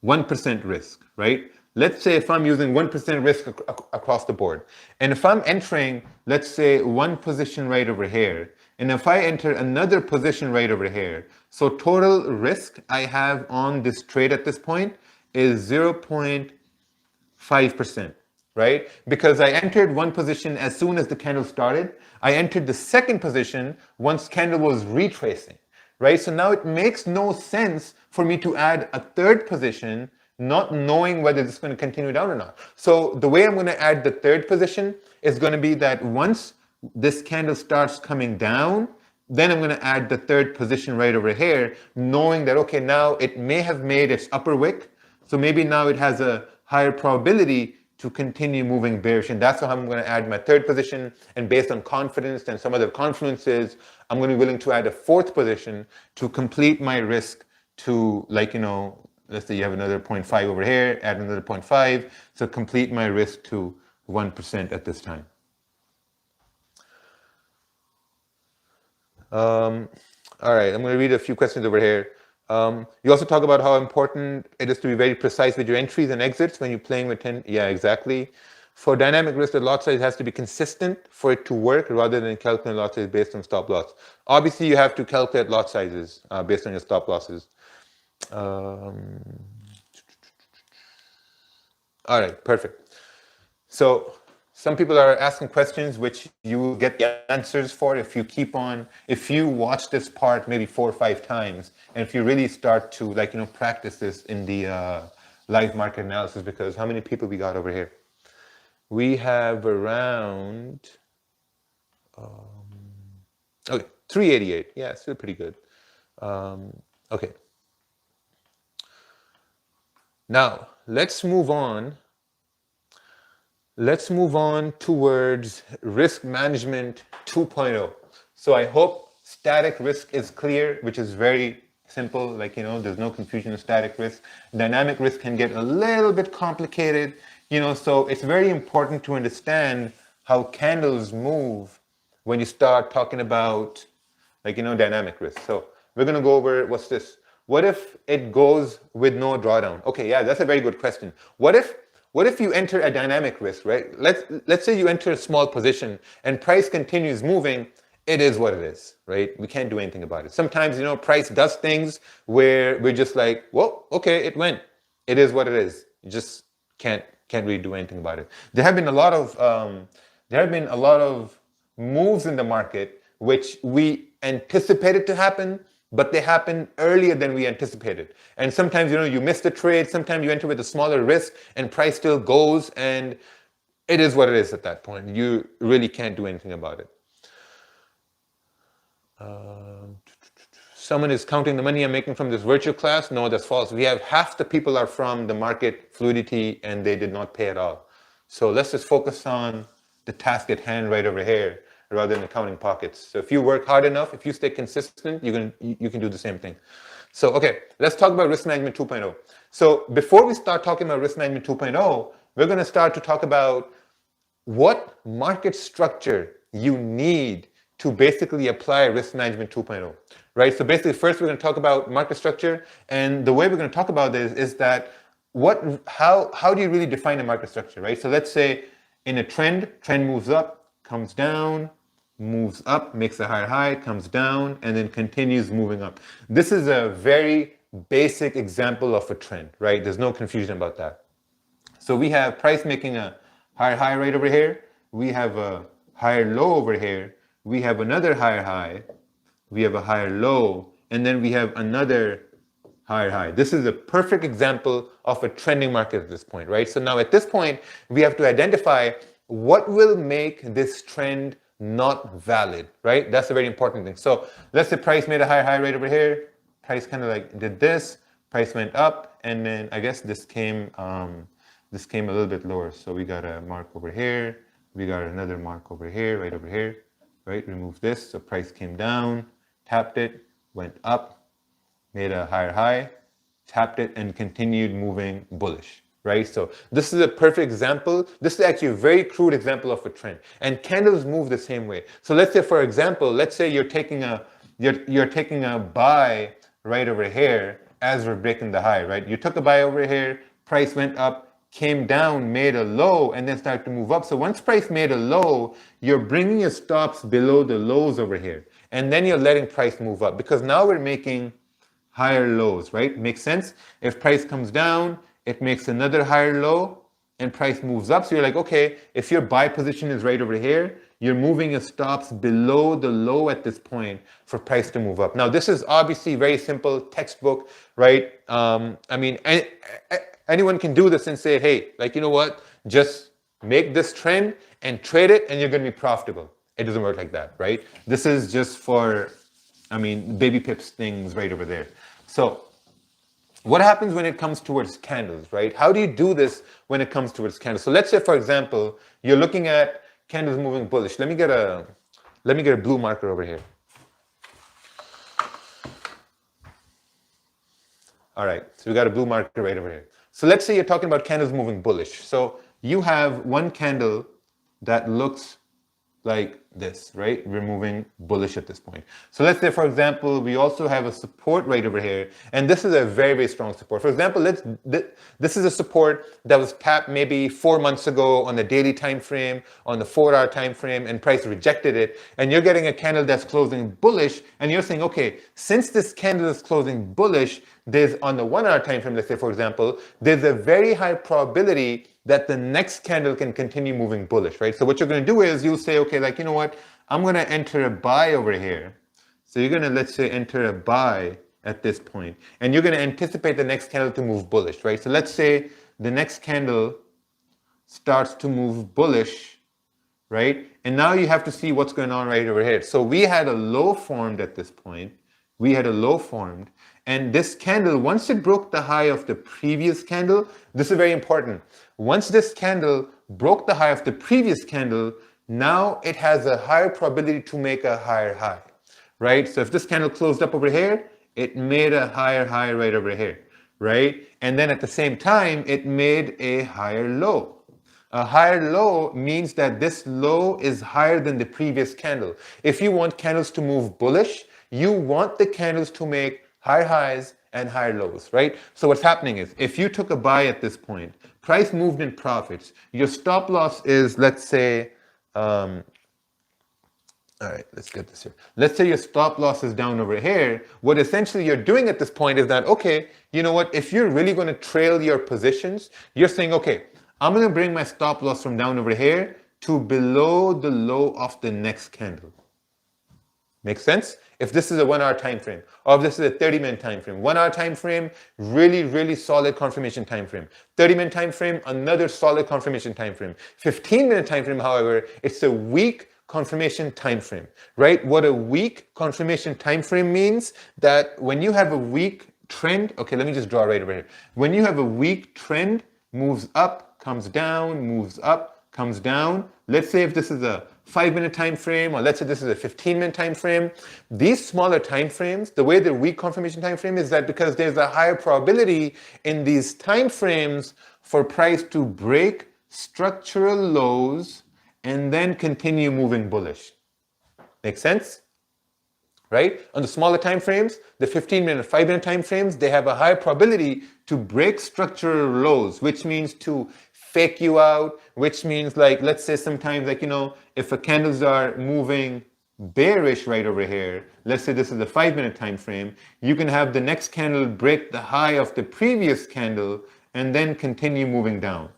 1% risk, right? Let's say if I'm using 1% risk across the board, and if I'm entering, let's say, one position right over here, and if I enter another position right over here, so total risk I have on this trade at this point is 0.5%, right? Because I entered one position as soon as the candle started. I entered the second position once candle was retracing, right? So now it makes no sense for me to add a third position, not knowing whether it's going to continue down or not. So the way I'm going to add the third position is going to be that once this candle starts coming down, then I'm going to add the third position right over here, knowing that, okay, now it may have made its upper wick. So maybe now it has a higher probability to continue moving bearish. And that's how I'm going to add my third position. And based on confidence and some other confluences, I'm going to be willing to add a fourth position to complete my risk to, like, let's say you have another 0.5 over here, add another 0.5. So complete my risk to 1% at this time. All right, I'm going to read a few questions over here. You also talk about how important it is to be very precise with your entries and exits when you're playing with 10. Yeah, exactly. For dynamic risk, the lot size has to be consistent for it to work rather than calculating lot size based on stop loss. Obviously, you have to calculate lot sizes based on your stop losses. All right, perfect. So some people are asking questions which you will get the answers for if you watch this part maybe 4 or 5 times, and if you really start to practice this in the live market analysis. Because how many people we got over here? We have around 388. Yeah, still pretty good. Okay. Now let's move on. Let's move on towards risk management 2.0. So I hope static risk is clear, which is very simple. There's no confusion in static risk. Dynamic risk can get a little bit complicated, so it's very important to understand how candles move when you start talking about, dynamic risk. So we're going to go over, what's this? What if it goes with no drawdown? Okay, yeah, that's a very good question. What if you enter a dynamic risk, right? Let's say you enter a small position and price continues moving. It is what it is, right? We can't do anything about it. Sometimes, price does things where we're just like, well, okay, it went. It is what it is. You just can't really do anything about it. There have been a lot of moves in the market which we anticipated to happen, but they happen earlier than we anticipated. And sometimes, you miss the trade. Sometimes you enter with a smaller risk and price still goes, and it is what it is at that point. You really can't do anything about it. Someone is counting the money I'm making from this virtual class. No, that's false. We have half the people are from the market fluidity and they did not pay at all. So let's just focus on the task at hand right over here, rather than counting pockets. So if you work hard enough, if you stay consistent, you can do the same thing. So, okay, let's talk about risk management 2.0. So before we start talking about risk management 2.0, we're going to start to talk about what market structure you need to basically apply risk management 2.0, right? So basically, first we're going to talk about market structure, and the way we're going to talk about this is that how do you really define a market structure, right? So let's say in a trend moves up, comes down, moves up, makes a higher high, comes down, and then continues moving up. This is a very basic example of a trend, right? There's no confusion about that. So we have price making a higher high right over here. We have a higher low over here. We have another higher high. We have a higher low. And then we have another higher high. This is a perfect example of a trending market at this point, right? So now at this point, we have to identify what will make this trend not valid, right? That's a very important thing. So let's say price made a higher high right over here. Price kind of like did this. Price went up, and then I guess this came a little bit lower. So we got a mark over here. We got another mark over here, right over here, right? Remove this. So price came down, tapped it, went up, made a higher high, tapped it, and continued moving bullish, right? So this is a perfect example. This is actually a very crude example of a trend. And candles move the same way. So let's say, for example, let's say you're taking a buy right over here as we're breaking the high, right? You took a buy over here, price went up, came down, made a low, and then started to move up. So once price made a low, you're bringing your stops below the lows over here. And then you're letting price move up, because now we're making higher lows, right? Makes sense? If price comes down, it makes another higher low, and price moves up. So you're like, okay, if your buy position is right over here, you're moving your stops below the low at this point for price to move up. Now, this is obviously very simple, textbook, right? I mean, anyone can do this and say, hey, like, you know what? Just make this trend and trade it, and you're going to be profitable. It doesn't work like that, right? This is just for, I mean, baby pips things right over there. So what happens when it comes towards candles, right? How do you do this when it comes towards candles? So let's say, for example, you're looking at candles moving bullish. Let me get a blue marker over here. All right, so we got a blue marker right over here. So let's say you're talking about candles moving bullish. So you have one candle that looks like this, right? We're moving bullish at this point. So let's say, for example, we also have a support right over here, and this is a very, very strong support. For example, this is a support that was tapped maybe 4 months ago on the daily time frame, on the 4-hour time frame, and price rejected it. And you're getting a candle that's closing bullish, and you're saying, okay, since this candle is closing bullish, there's on the 1-hour time frame, let's say, for example, there's a very high probability that the next candle can continue moving bullish, right? So what you're going to do is you'll say, okay, like, you know what? I'm going to enter a buy over here. So you're going to, let's say, enter a buy at this point, and you're going to anticipate the next candle to move bullish, right? So let's say the next candle starts to move bullish, right? And now you have to see what's going on right over here. So we had a low formed at this point. We had a low formed, and this candle, once it broke the high of the previous candle, this is very important. Once this candle broke the high of the previous candle, now it has a higher probability to make a higher high, right? So if this candle closed up over here, it made a higher high right over here, right? And then at the same time, it made a higher low. A higher low means that this low is higher than the previous candle. If you want candles to move bullish, you want the candles to make higher highs and higher lows, right? So what's happening is, if you took a buy at this point, price moved in profits, your stop loss is, let's say, all right, let's get this here. Let's say your stop loss is down over here. What essentially you're doing at this point is that, okay, you know what? If you're really going to trail your positions, you're saying, okay, I'm going to bring my stop loss from down over here to below the low of the next candle. Make sense? If this is a 1-hour time frame, or if this is a 30-minute time frame. 1-hour time frame, really, really solid confirmation time frame. 30-minute time frame, another solid confirmation time frame. 15-minute time frame, however, it's a weak confirmation time frame, right? What a weak confirmation time frame means, that when you have a weak trend, okay, let me just draw right over here. When you have a weak trend, moves up, comes down, moves up, comes down. Let's say if this is a 5-minute time frame, or let's say this is a 15-minute time frame. These smaller time frames, the way the weak confirmation time frame is that because there's a higher probability in these time frames for price to break structural lows and then continue moving bullish. Make sense? Right? On the smaller time frames, the 15-minute, 5-minute time frames, they have a higher probability to break structural lows, which means to fake you out, which means like, let's say sometimes like, if the candles are moving bearish right over here, let's say this is a 5-minute time frame, you can have the next candle break the high of the previous candle and then continue moving down.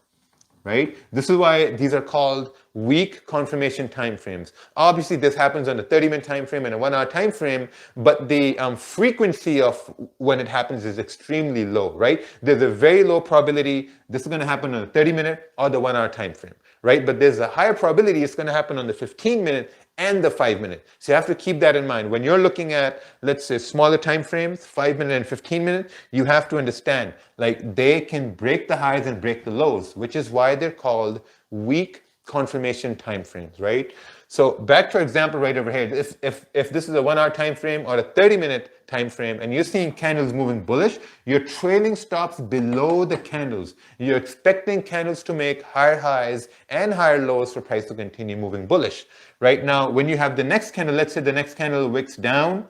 Right? This is why these are called weak confirmation time frames. Obviously, this happens on a 30-minute time frame and a 1-hour time frame, but the frequency of when it happens is extremely low, right? There's a very low probability this is going to happen on a 30-minute or the 1-hour time frame, right? But there's a higher probability it's going to happen on the 15-minute and the 5-minute. So you have to keep that in mind. When you're looking at, let's say, smaller time frames, 5-minute and 15-minute, you have to understand, like, they can break the highs and break the lows, which is why they're called weak confirmation time frames, right? So back to our example right over here. If this is a 1-hour time frame or a 30-minute time frame and you're seeing candles moving bullish, you're trailing stops below the candles. You're expecting candles to make higher highs and higher lows for price to continue moving bullish. Right now, when you have the next candle, let's say the next candle wicks down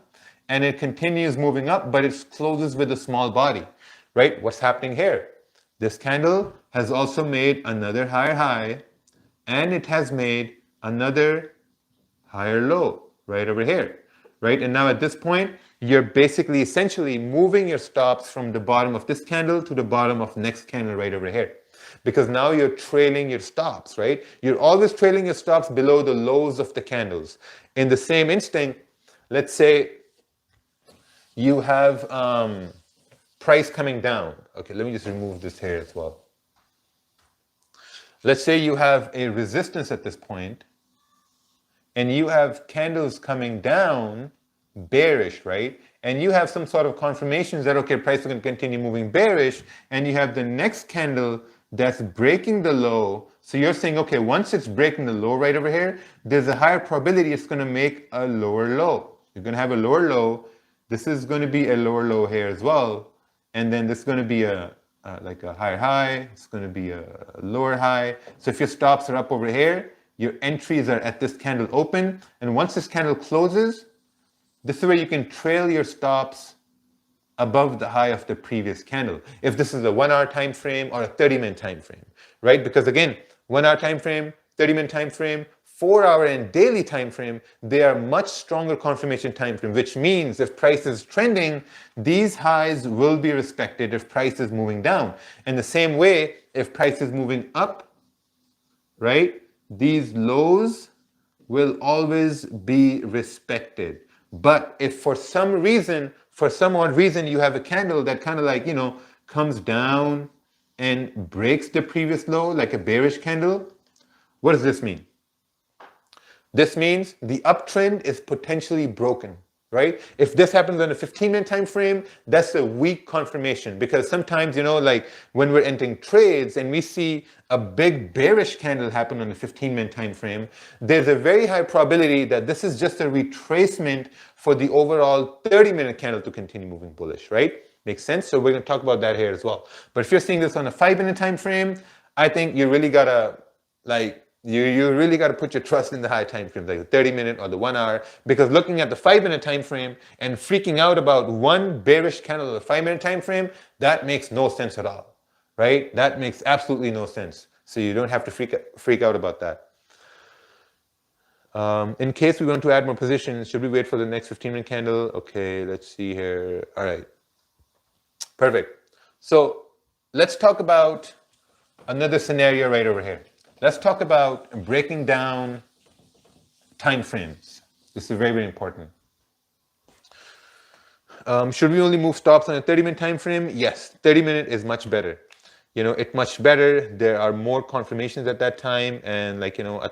and it continues moving up, but it closes with a small body, right? What's happening here? This candle has also made another higher high and it has made another higher low right over here, right? And now at this point, you're basically essentially moving your stops from the bottom of this candle to the bottom of the next candle right over here. Because now you're trailing your stops, right? You're always trailing your stops below the lows of the candles. In the same instinct, let's say you have price coming down. Okay, let me just remove this here as well. Let's say you have a resistance at this point, and you have candles coming down bearish, right? And you have some sort of confirmations that, okay, price is going to continue moving bearish, and you have the next candle that's breaking the low. So you're saying, okay, once it's breaking the low right over here, there's a higher probability it's going to make a lower low. You're going to have a lower low. This is going to be a lower low here as well. And then this is going to be like a higher high. It's going to be a lower high. So if your stops are up over here, your entries are at this candle open. And once this candle closes, this is where you can trail your stops above the high of the previous candle. If this is a 1-hour time frame or a 30-minute time frame, right? Because again, 1-hour time frame, 30-minute time frame, 4-hour and daily time frame, they are much stronger confirmation time frame, which means if price is trending, these highs will be respected if price is moving down. In the same way, if price is moving up, right, these lows will always be respected. But if for some reason, for some odd reason, you have a candle that kind of like, comes down and breaks the previous low, like a bearish candle, what does this mean? This means the uptrend is potentially broken, right? If this happens on a 15-minute time frame, that's a weak confirmation, because sometimes, like when we're entering trades and we see a big bearish candle happen on a 15-minute time frame, there's a very high probability that this is just a retracement for the overall 30-minute candle to continue moving bullish, right? Makes sense? So we're going to talk about that here as well. But if you're seeing this on a 5-minute time frame, I think you really gotta you really got to put your trust in the high time frames, like the 30-minute or the 1-hour, because looking at the 5-minute time frame and freaking out about one bearish candle of the 5-minute time frame, that makes no sense at all, right? That makes absolutely no sense. So you don't have to freak out about that. In case we want to add more positions, should we wait for the next 15-minute candle? Okay, let's see here. All right, perfect. So let's talk about another scenario right over here. Let's talk about breaking down time frames. This is very, very important. Should we only move stops on a 30-minute time frame? Yes, 30-minute is much better. It's much better. There are more confirmations at that time, and I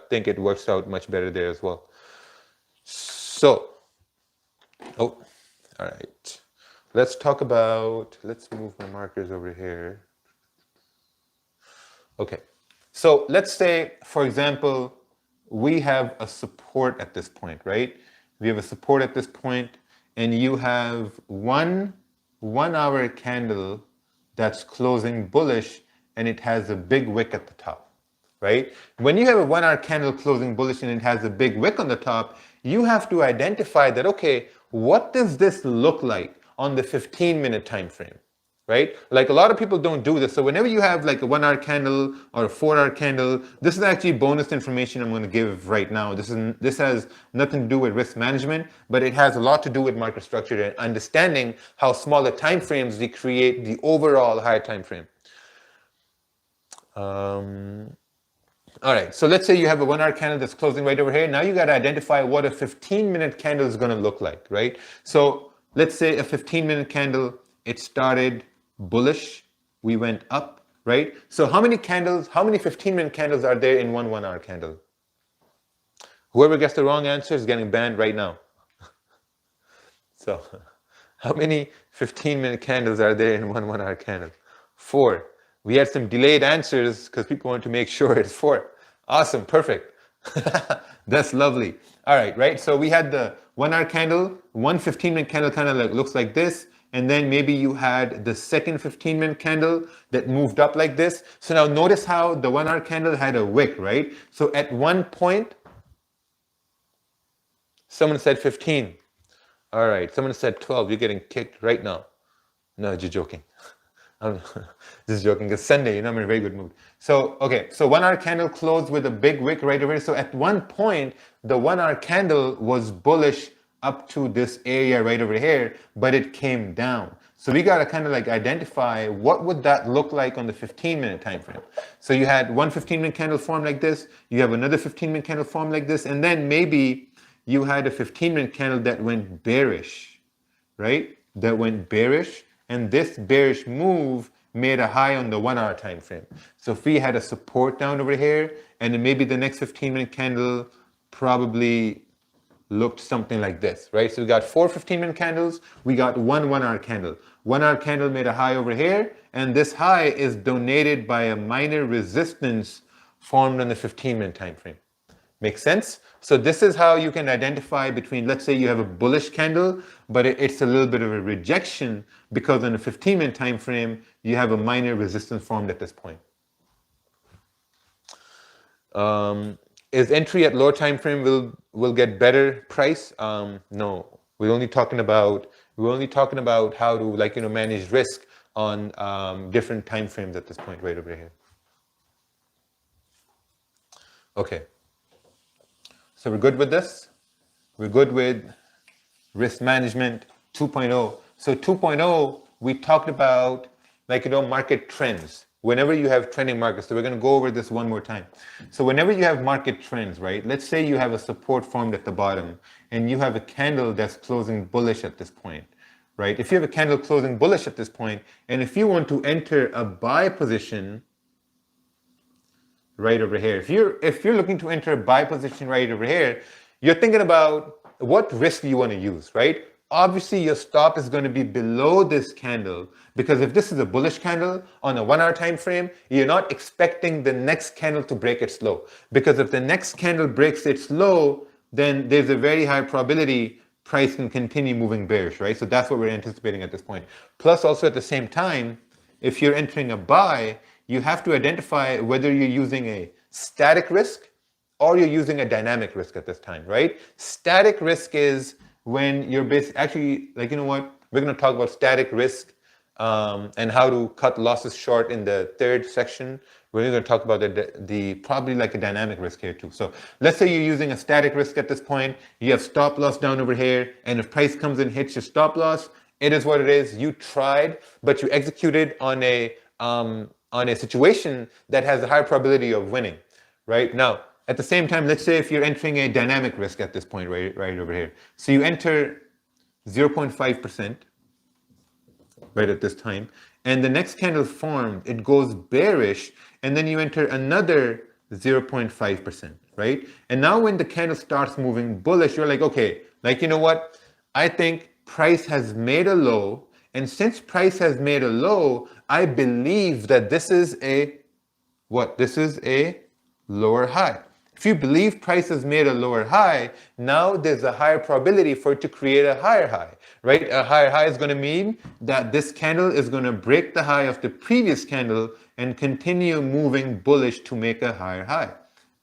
think it works out much better there as well. So, all right. Let's move my markers over here. Okay. So let's say, for example, we have a support at this point, right? We have a support at this point, and you have one 1 hour candle that's closing bullish, and it has a big wick at the top, right? When you have a 1 hour candle closing bullish and it has a big wick on the top, you have to identify that, okay, what does this look like on the 15-minute time frame? Right? Like a lot of people don't do this. So whenever you have like a 1 hour candle or a 4 hour candle, this is actually bonus information I'm going to give right now. This has nothing to do with risk management, but it has a lot to do with market structure and understanding how smaller time frames they create the overall higher time frame. All right, so let's say you have a 1 hour candle that's closing right over here. Now you got to identify what a 15-minute candle is going to look like, right? So let's say a 15-minute candle, it started bullish, we went up, right? So how many 15-minute candles are there in one 1 hour candle? Whoever gets the wrong answer is getting banned right now. So how many 15-minute candles are there in one 1 hour candle? 4. We had some delayed answers because people want to make sure it's 4. Awesome, perfect. That's lovely. All right, right? So we had the 1 hour candle, one 15-minute candle kind of like looks like this. And then maybe you had the second 15-minute candle that moved up like this. So now notice how the 1 hour candle had a wick, right? So at one point, someone said 15. All right, someone said 12. You're getting kicked right now. No, you're joking. I'm just joking. It's Sunday, you know, I'm in a very good mood. So, okay, so 1 hour candle closed with a big wick right over here. So at one point, the 1 hour candle was bullish up to this area right over here, but it came down. So we got to kind of like identify what would that look like on the 15-minute time frame. So you had one 15-minute candle form like this, you have another 15-minute candle form like this, and then maybe you had a 15-minute candle that went bearish, right? That went bearish, and this bearish move made a high on the 1 hour time frame. So if we had a support down over here, and then maybe the next 15-minute candle probably looked something like this, right? So we got 4 15-minute candles, we got one 1 hour candle. 1 hour candle made a high over here, and this high is donated by a minor resistance formed on the 15-minute time frame. Make sense? So this is how you can identify between, let's say you have a bullish candle, but it's a little bit of a rejection because on a 15-minute time frame, you have a minor resistance formed at this point. Is entry at lower time frame will get better price? No, we're only talking about how to, like, you know, manage risk on different time frames at this point right over here. Okay, so we're good with this. We're good with risk management 2.0. So 2.0, we talked about, like, you know, market trends. Whenever you have trending markets, so we're going to go over this one more time. So whenever you have market trends, right? Let's say you have a support formed at the bottom and you have a candle that's closing bullish at this point, right? If you have a candle closing bullish at this point, and if you want to enter a buy position right over here, if you're looking to enter a buy position right over here, you're thinking about what risk you want to use, right? Obviously, your stop is going to be below this candle, because if this is a bullish candle on a 1 hour time frame, you're not expecting the next candle to break its low. Because if the next candle breaks its low, then there's a very high probability price can continue moving bearish, right? So that's what we're anticipating at this point. Plus, also at the same time, if you're entering a buy, you have to identify whether you're using a static risk or you're using a dynamic risk at this time, right? Static risk is when you're actually, like, you know what, we're going to talk about static risk and how to cut losses short in the third section. We're going to talk about the probably like a dynamic risk here too. So let's say you're using a static risk at this point, you have stop loss down over here, and if price comes in, hits your stop loss, it is what it is. You tried, but you executed on a situation that has a higher probability of winning, right? Now, at the same time, let's say if you're entering a dynamic risk at this point, right over here. So you enter 0.5% right at this time, and the next candle formed, it goes bearish, and then you enter another 0.5%, right? And now when the candle starts moving bullish, you're like, okay, like, you know what? I think price has made a low, and since price has made a low, I believe that this is a what? This is a lower high. If you believe price has made a lower high, now there's a higher probability for it to create a higher high, right? A higher high is going to mean that this candle is going to break the high of the previous candle and continue moving bullish to make a higher high.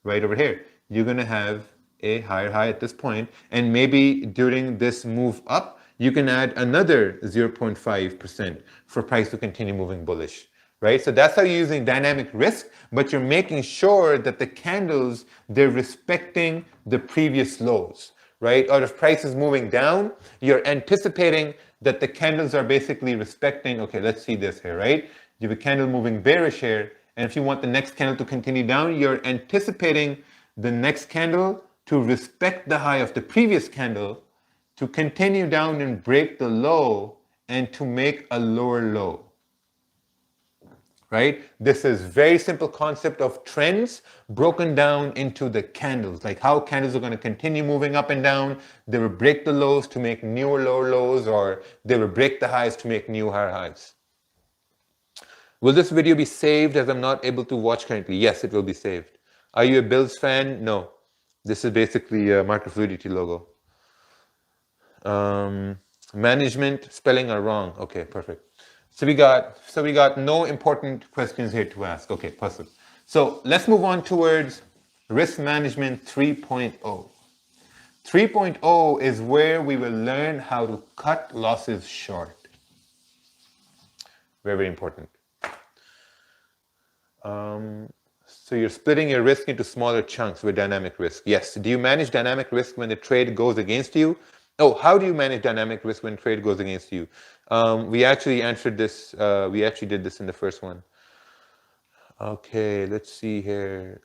Right over here, you're going to have a higher high at this point, and maybe during this move up, you can add another 0.5% for price to continue moving bullish. Right? So that's how you're using dynamic risk, but you're making sure that the candles, they're respecting the previous lows, right? Or if price is moving down, you're anticipating that the candles are basically respecting, okay, let's see this here, right? You have a candle moving bearish here, and if you want the next candle to continue down, you're anticipating the next candle to respect the high of the previous candle, to continue down and break the low, and to make a lower low. Right? This is very simple concept of trends broken down into the candles, like how candles are going to continue moving up and down. They will break the lows to make newer lower lows, or they will break the highs to make new higher highs. Will this video be saved as I'm not able to watch currently? Yes, it will be saved. Are you a Bills fan? No. This is basically a Market Fluidity logo. Management spelling are wrong. Okay, perfect. So we got no important questions here to ask. Okay, perfect. So let's move on towards risk management 3.0. 3.0 is where we will learn how to cut losses short. Very, very important. So you're splitting your risk into smaller chunks with dynamic risk. Yes. Do you manage dynamic risk when the trade goes against you? Oh, how do you manage dynamic risk when trade goes against you? We actually answered this. We actually did this in the first one. Okay, let's see here.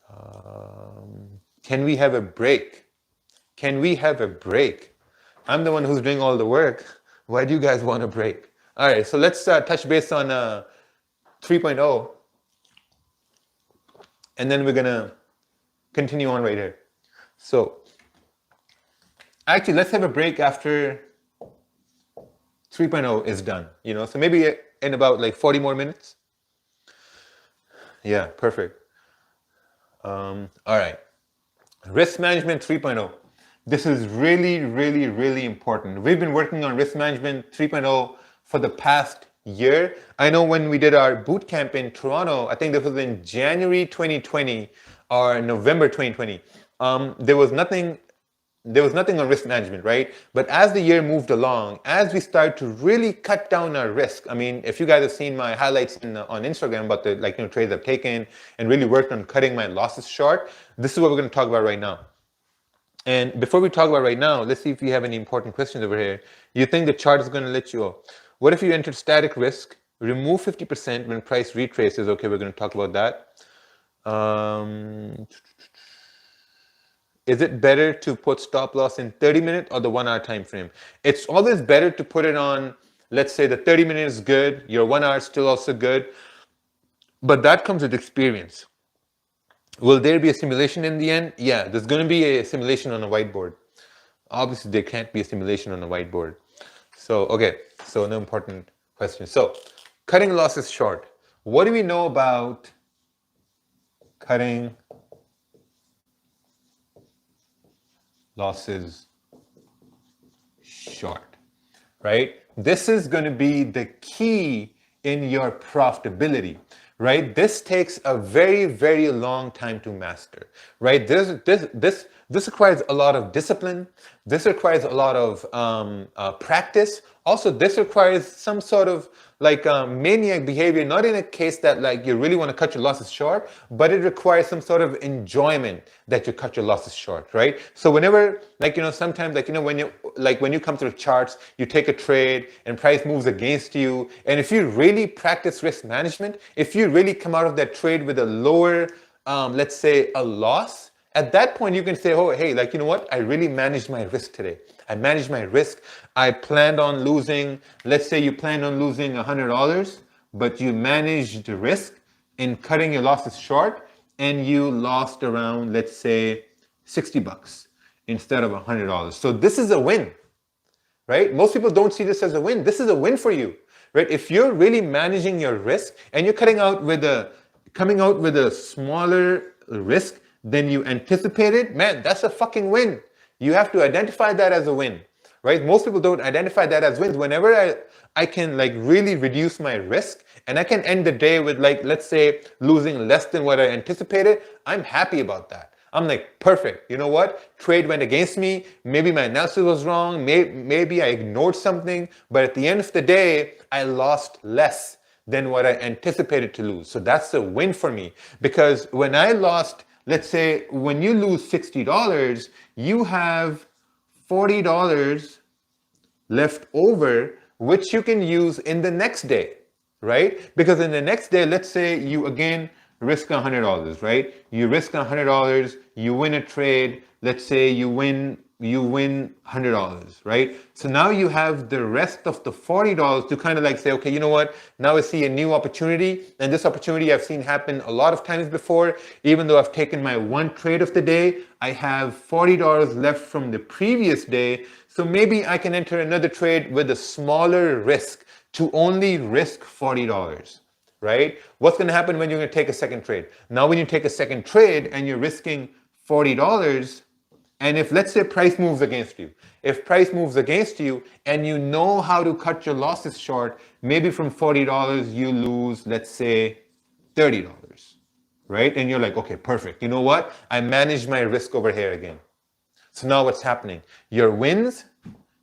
Can we have a break? Can we have a break? I'm the one who's doing all the work. Why do you guys want a break? All right, so let's touch base on 3.0. And then we're going to continue on right here. So actually, let's have a break after 3.0 is done, you know, so maybe in about like 40 more minutes. Yeah, perfect. All right. Risk management 3.0. This is really, really, really important. We've been working on risk management 3.0 for the past year. I know when we did our boot camp in Toronto, I think this was in January 2020 or November 2020. There was nothing on risk management, right? But as the year moved along, as we started to really cut down our risk, I mean, if you guys have seen my highlights on Instagram about the trades I've taken and really worked on cutting my losses short, this is what we're going to talk about right now. And before we talk about right now, let's see if we have any important questions over here. You think the chart is going to let you go? What if you entered static risk, remove 50% when price retraces? Okay, we're going to talk about that. Is it better to put stop loss in 30-minute or the 1-hour time frame? It's always better to put it on, let's say the 30-minute is good, your 1 hour is still also good, but that comes with experience. Will there be a simulation in the end? Yeah, there's going to be a simulation on a whiteboard. Obviously, there can't be a simulation on a whiteboard. So, okay, so no important question. So, cutting losses short. What do we know about cutting losses short, right? This is going to be the key in your profitability, right? This takes a very, very long time to master, right? This requires a lot of discipline. This requires a lot of practice. Also, this requires some sort of like maniac behavior, not in a case that like you really want to cut your losses short, but it requires some sort of enjoyment that you cut your losses short, right? So whenever, like, you know, sometimes like, you know, when you come to the charts, you take a trade and price moves against you. And if you really practice risk management, if you really come out of that trade with a lower, let's say a loss, at that point you can say, oh, hey, like, you know what? I really managed my risk today. I managed my risk. I planned on losing, let's say you planned on losing $100, but you managed the risk in cutting your losses short and you lost around, let's say, $60 instead of $100. So this is a win, right? Most people don't see this as a win. This is a win for you, right? If you're really managing your risk and you're cutting out with a coming out with a smaller risk than you anticipated, man, that's a fucking win. You have to identify that as a win, right? Most people don't identify that as wins. Whenever I can like really reduce my risk and I can end the day with like, let's say losing less than what I anticipated, I'm happy about that. I'm like, perfect. You know what? Trade went against me. Maybe my analysis was wrong. Maybe I ignored something. But at the end of the day, I lost less than what I anticipated to lose. So that's a win for me. Because when I lost, let's say when you lose $60, you have $40 left over, which you can use in the next day, right? Because in the next day, let's say you again risk $100, right? You risk $100, you win a trade. Let's say you win $100, right? So now you have the rest of the $40 to kind of like say, okay, you know what? Now I see a new opportunity, and this opportunity I've seen happen a lot of times before. Even though I've taken my one trade of the day, I have $40 left from the previous day. So maybe I can enter another trade with a smaller risk to only risk $40. Right? What's going to happen when you're going to take a second trade? Now, when you take a second trade and you're risking $40, and if let's say price moves against you, if price moves against you and you know how to cut your losses short, maybe from $40 you lose, let's say $30, right? And you're like, okay, perfect. You know what? I managed my risk over here again. So now what's happening? Your wins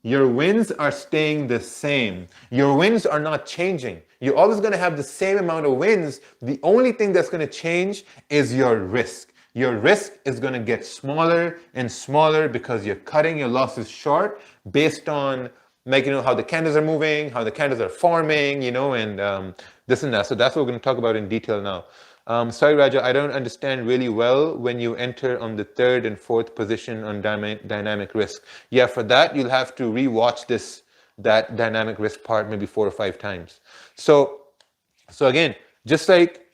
are staying the same. Your wins are not changing. You're always going to have the same amount of wins. The only thing that's going to change is your risk. Your risk is going to get smaller and smaller because you're cutting your losses short based on like, how the candles are moving, how the candles are forming, and this and that. So that's what we're going to talk about in detail now. Sorry, Raja, I don't understand really well when you enter on the third and fourth position on dynamic risk. Yeah, for that, you'll have to rewatch that dynamic risk part maybe 4 or 5 times. So again, just like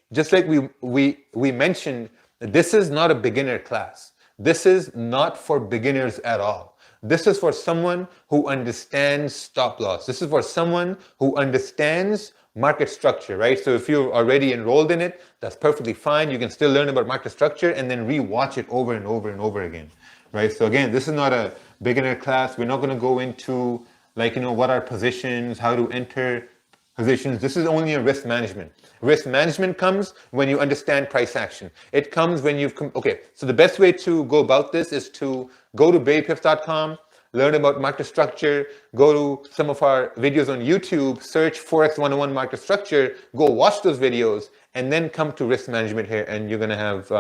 we mentioned, this is not a beginner class. This is not for beginners at all. This is for someone who understands stop loss. This is for someone who understands market structure, right? So if you're already enrolled in it, that's perfectly fine. You can still learn about market structure and then re-watch it over and over and over again, right? So again, this is not a beginner class. We're not going to go into like, what are positions, how to enter positions. This is only a risk management. Risk management comes when you understand price action. It comes when you've, okay, so the best way to go about this is to go to babypips.com, learn about market structure, go to some of our videos on YouTube, search Forex 101 market structure, go watch those videos, and then come to risk management here, and you're gonna have,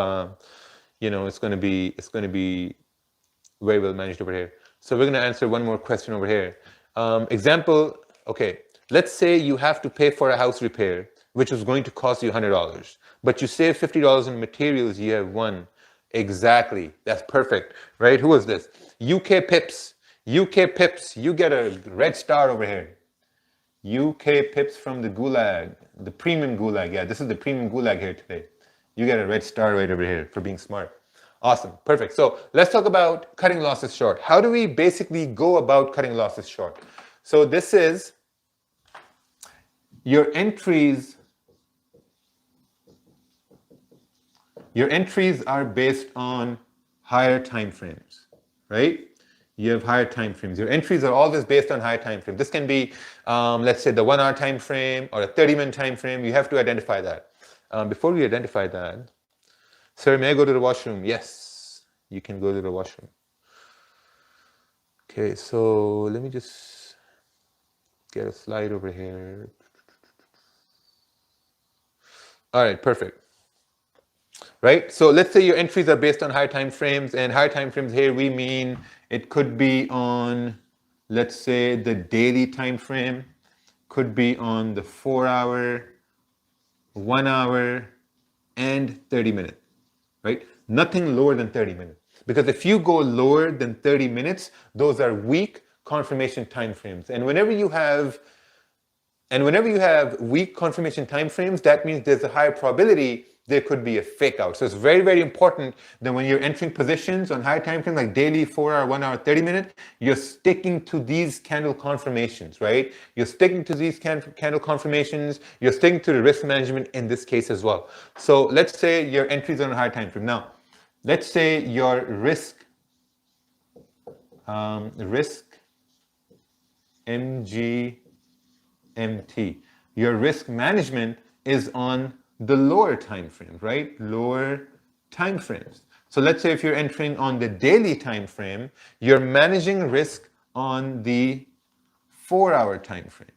it's gonna be very well managed over here. So we're gonna answer one more question over here. Example, okay, let's say you have to pay for a house repair, which is going to cost you $100, but you save $50 in materials, you have won. Exactly, that's perfect, right? Who was this? UK Pips. UK Pips, you get a red star over here. UK Pips from the Gulag, the premium Gulag. Yeah, this is the premium Gulag here today. You get a red star right over here for being smart. Awesome, perfect. So let's talk about cutting losses short. How do we basically go about cutting losses short? So this is your entries. Your entries are based on higher time frames, right? You have higher time frames. Your entries are always based on higher time frames. This can be, let's say, the 1 hour time frame or a 30-minute time frame. You have to identify that. Before we identify that, sir, may I go to the washroom? Yes, you can go to the washroom. Okay, so let me just get a slide over here. All right, perfect. Right, so let's say your entries are based on higher time frames, and higher time frames here we mean it could be on, let's say, the daily time frame, could be on the 4 hour, 1 hour, and 30 minute, right? Nothing lower than 30 minutes. Because if you go lower than 30 minutes, those are weak confirmation time frames. And whenever you have weak confirmation time frames, that means there's a higher probability there could be a fake out. So it's very, very important that when you're entering positions on higher time frame, like daily, 4 hour, 1 hour, 30 minute, you're sticking to these candle confirmations, right? You're sticking to these candle confirmations. You're sticking to the risk management in this case as well. So let's say your entries on a higher time frame. Now, let's say your risk MGMT, your risk management is on the lower time frames, right? Lower time frames. So let's say if you're entering on the daily time frame, you're managing risk on the 4 hour time frame,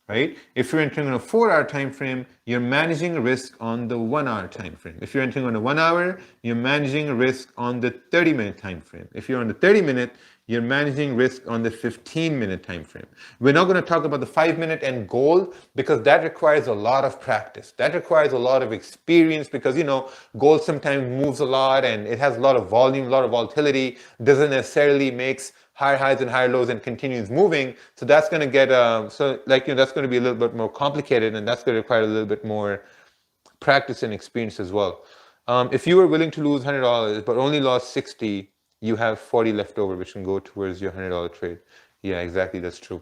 right? If you're entering on a 4 hour time frame, you're managing risk on the 1 hour time frame. If you're entering on a 1 hour, you're managing risk on the 30-minute time frame. If you're on the 30-minute, you're managing risk on the 15-minute time frame. We're not going to talk about the 5-minute and gold because that requires a lot of practice. That requires a lot of experience because, you know, gold sometimes moves a lot and it has a lot of volume, a lot of volatility, doesn't necessarily makes higher highs and higher lows and continues moving. So that's going to get, that's going to be a little bit more complicated and that's going to require a little bit more practice and experience as well. If you were willing to lose $100 but only lost 60, you have 40 left over, which can go towards your $100 trade. Yeah, exactly. That's true.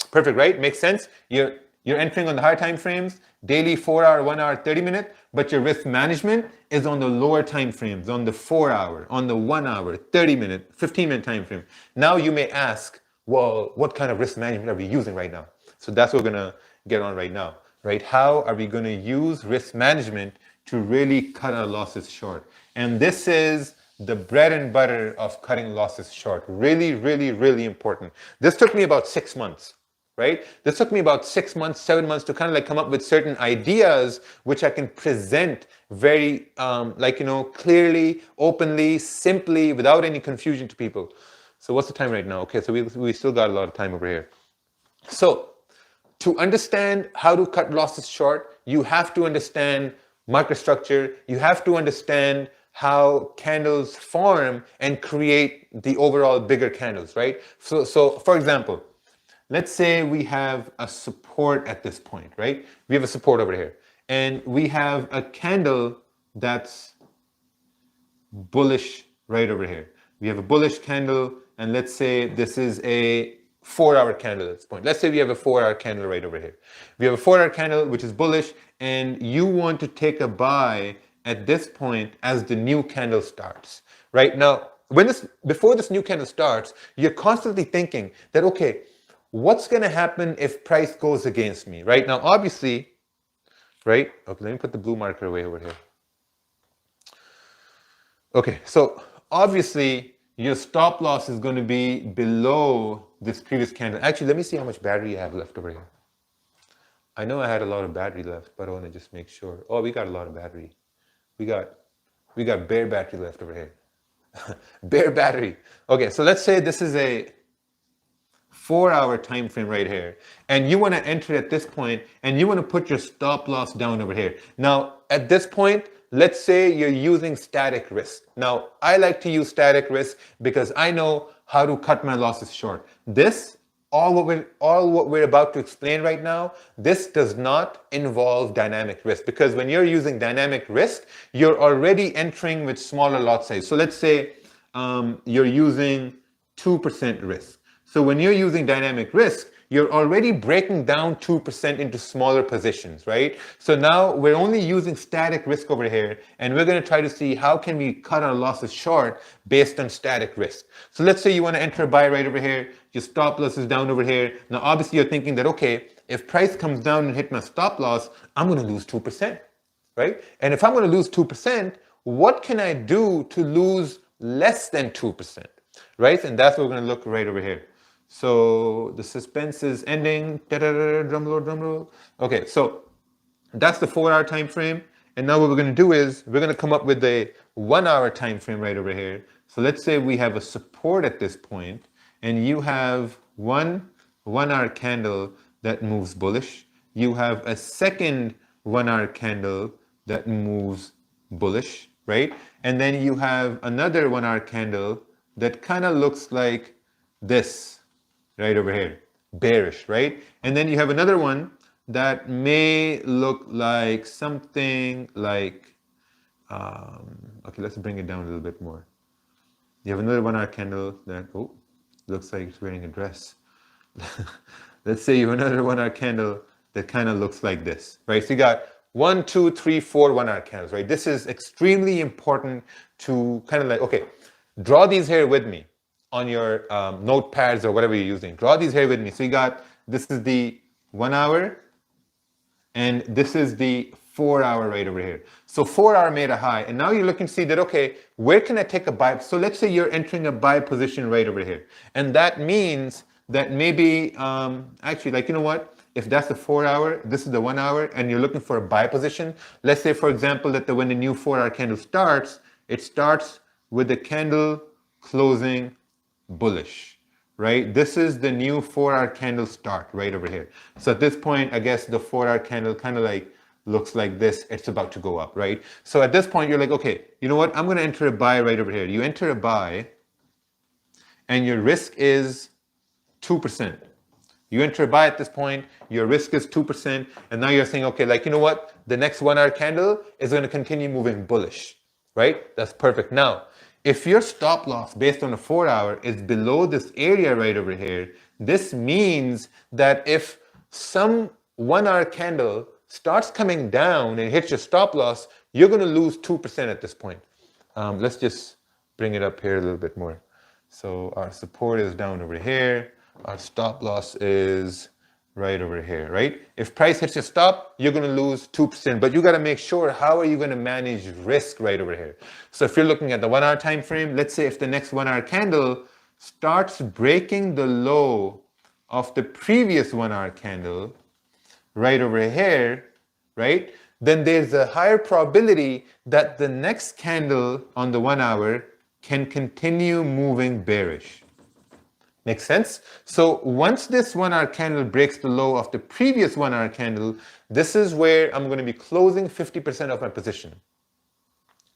Perfect, right? Makes sense. You're entering on the higher time frames, daily 4 hour, 1 hour, 30-minute, but your risk management is on the lower time frames, on the 4 hour, on the 1 hour, 30-minute, 15-minute time frame. Now you may ask, well, what kind of risk management are we using right now? So that's what we're going to get on right now, right? How are we going to use risk management to really cut our losses short? And this is the bread and butter of cutting losses short. Really, really, really important. This took me about 6 months, right? This took me about 6 months, 7 months to kind of like come up with certain ideas which I can present very clearly, openly, simply, without any confusion to people. So what's the time right now? Okay, so we still got a lot of time over here. So to understand how to cut losses short, you have to understand microstructure. You have to understand how candles form and create the overall bigger candles, right? So for example, let's say we have a support at this point, right? We have a support over here and we have a candle that's bullish right over here. We have a bullish candle and let's say this is a 4 hour candle at this point. Let's say we have a 4 hour candle right over here. We have a 4 hour candle which is bullish and you want to take a buy at this point as the new candle starts, right? Now, before this new candle starts, you're constantly thinking that, okay, what's going to happen if price goes against me, right? Now, obviously, right? Okay, let me put the blue marker away over here. Okay, so obviously, your stop loss is going to be below this previous candle. Actually, let me see how much battery I have left over here. I know I had a lot of battery left, but I want to just make sure. Oh, we got a lot of battery. We got bare battery left over here. Bare battery. Okay, so let's say this is a 4 hour time frame right here, and you want to enter at this point, and you want to put your stop loss down over here. Now, at this point, let's say you're using static risk. Now, I like to use static risk because I know how to cut my losses short. All what we're about to explain right now, this does not involve dynamic risk because when you're using dynamic risk, you're already entering with smaller lot size. So let's say you're using 2% risk. So when you're using dynamic risk, you're already breaking down 2% into smaller positions, right? So now we're only using static risk over here, and we're going to try to see how can we cut our losses short based on static risk. So let's say you want to enter a buy right over here, your stop loss is down over here. Now, obviously, you're thinking that, okay, if price comes down and hit my stop loss, I'm going to lose 2%, right? And if I'm going to lose 2%, what can I do to lose less than 2%, right? And that's what we're going to look right over here. So the suspense is ending. Drum roll, drum roll. Okay, so that's the 4 hour time frame. And now what we're going to do is we're going to come up with a 1 hour time frame right over here. So let's say we have a support at this point, and you have one 1 hour candle that moves bullish. You have a second 1 hour candle that moves bullish, right? And then you have another 1 hour candle that kind of looks like this right over here, bearish, right? And then you have another one that may look like something like, okay, let's bring it down a little bit more. You have another 1 hour candle that, oh, looks like it's wearing a dress. Let's say you have another 1 hour candle that kind of looks like this, right? So you got 1, 2, 3, 4 1 hour candles, right? This is extremely important to kind of like, okay, draw these here with me on your notepads or whatever you're using. Draw these here with me. So you got, this is the 1 hour, and this is the 4 hour right over here. So 4 hour made a high, and now you're looking to see that, okay, where can I take a buy? So let's say you're entering a buy position right over here. And that means that maybe, actually, like, you know what? If that's the 4 hour, this is the 1 hour, and you're looking for a buy position, let's say, for example, that when the new 4 hour candle starts, it starts with the candle closing bullish, right? This is the new 4 hour candle start right over here. So at this point, I guess the 4 hour candle kind of like looks like this. It's about to go up, right? So at this point, you're like, okay, you know what? I'm going to enter a buy right over here. You enter a buy, and your risk is 2%. You enter a buy at this point, your risk is 2%, and now you're saying, okay, like, you know what? The next 1 hour candle is going to continue moving bullish, right? That's perfect. Now, if your stop loss based on a 4 hour is below this area right over here, this means that if some 1 hour candle starts coming down and hits your stop loss, you're going to lose 2% at this point. Let's just bring it up here a little bit more. So our support is down over here. Our stop loss is right over here, right? If price hits your stop, you're going to lose 2%, but you got to make sure, how are you going to manage risk right over here? So if you're looking at the 1 hour time frame, let's say if the next 1 hour candle starts breaking the low of the previous 1 hour candle right over here, right? Then there's a higher probability that the next candle on the 1 hour can continue moving bearish. Makes sense? So once this 1 hour candle breaks the low of the previous 1 hour candle, this is where I'm going to be closing 50% of my position.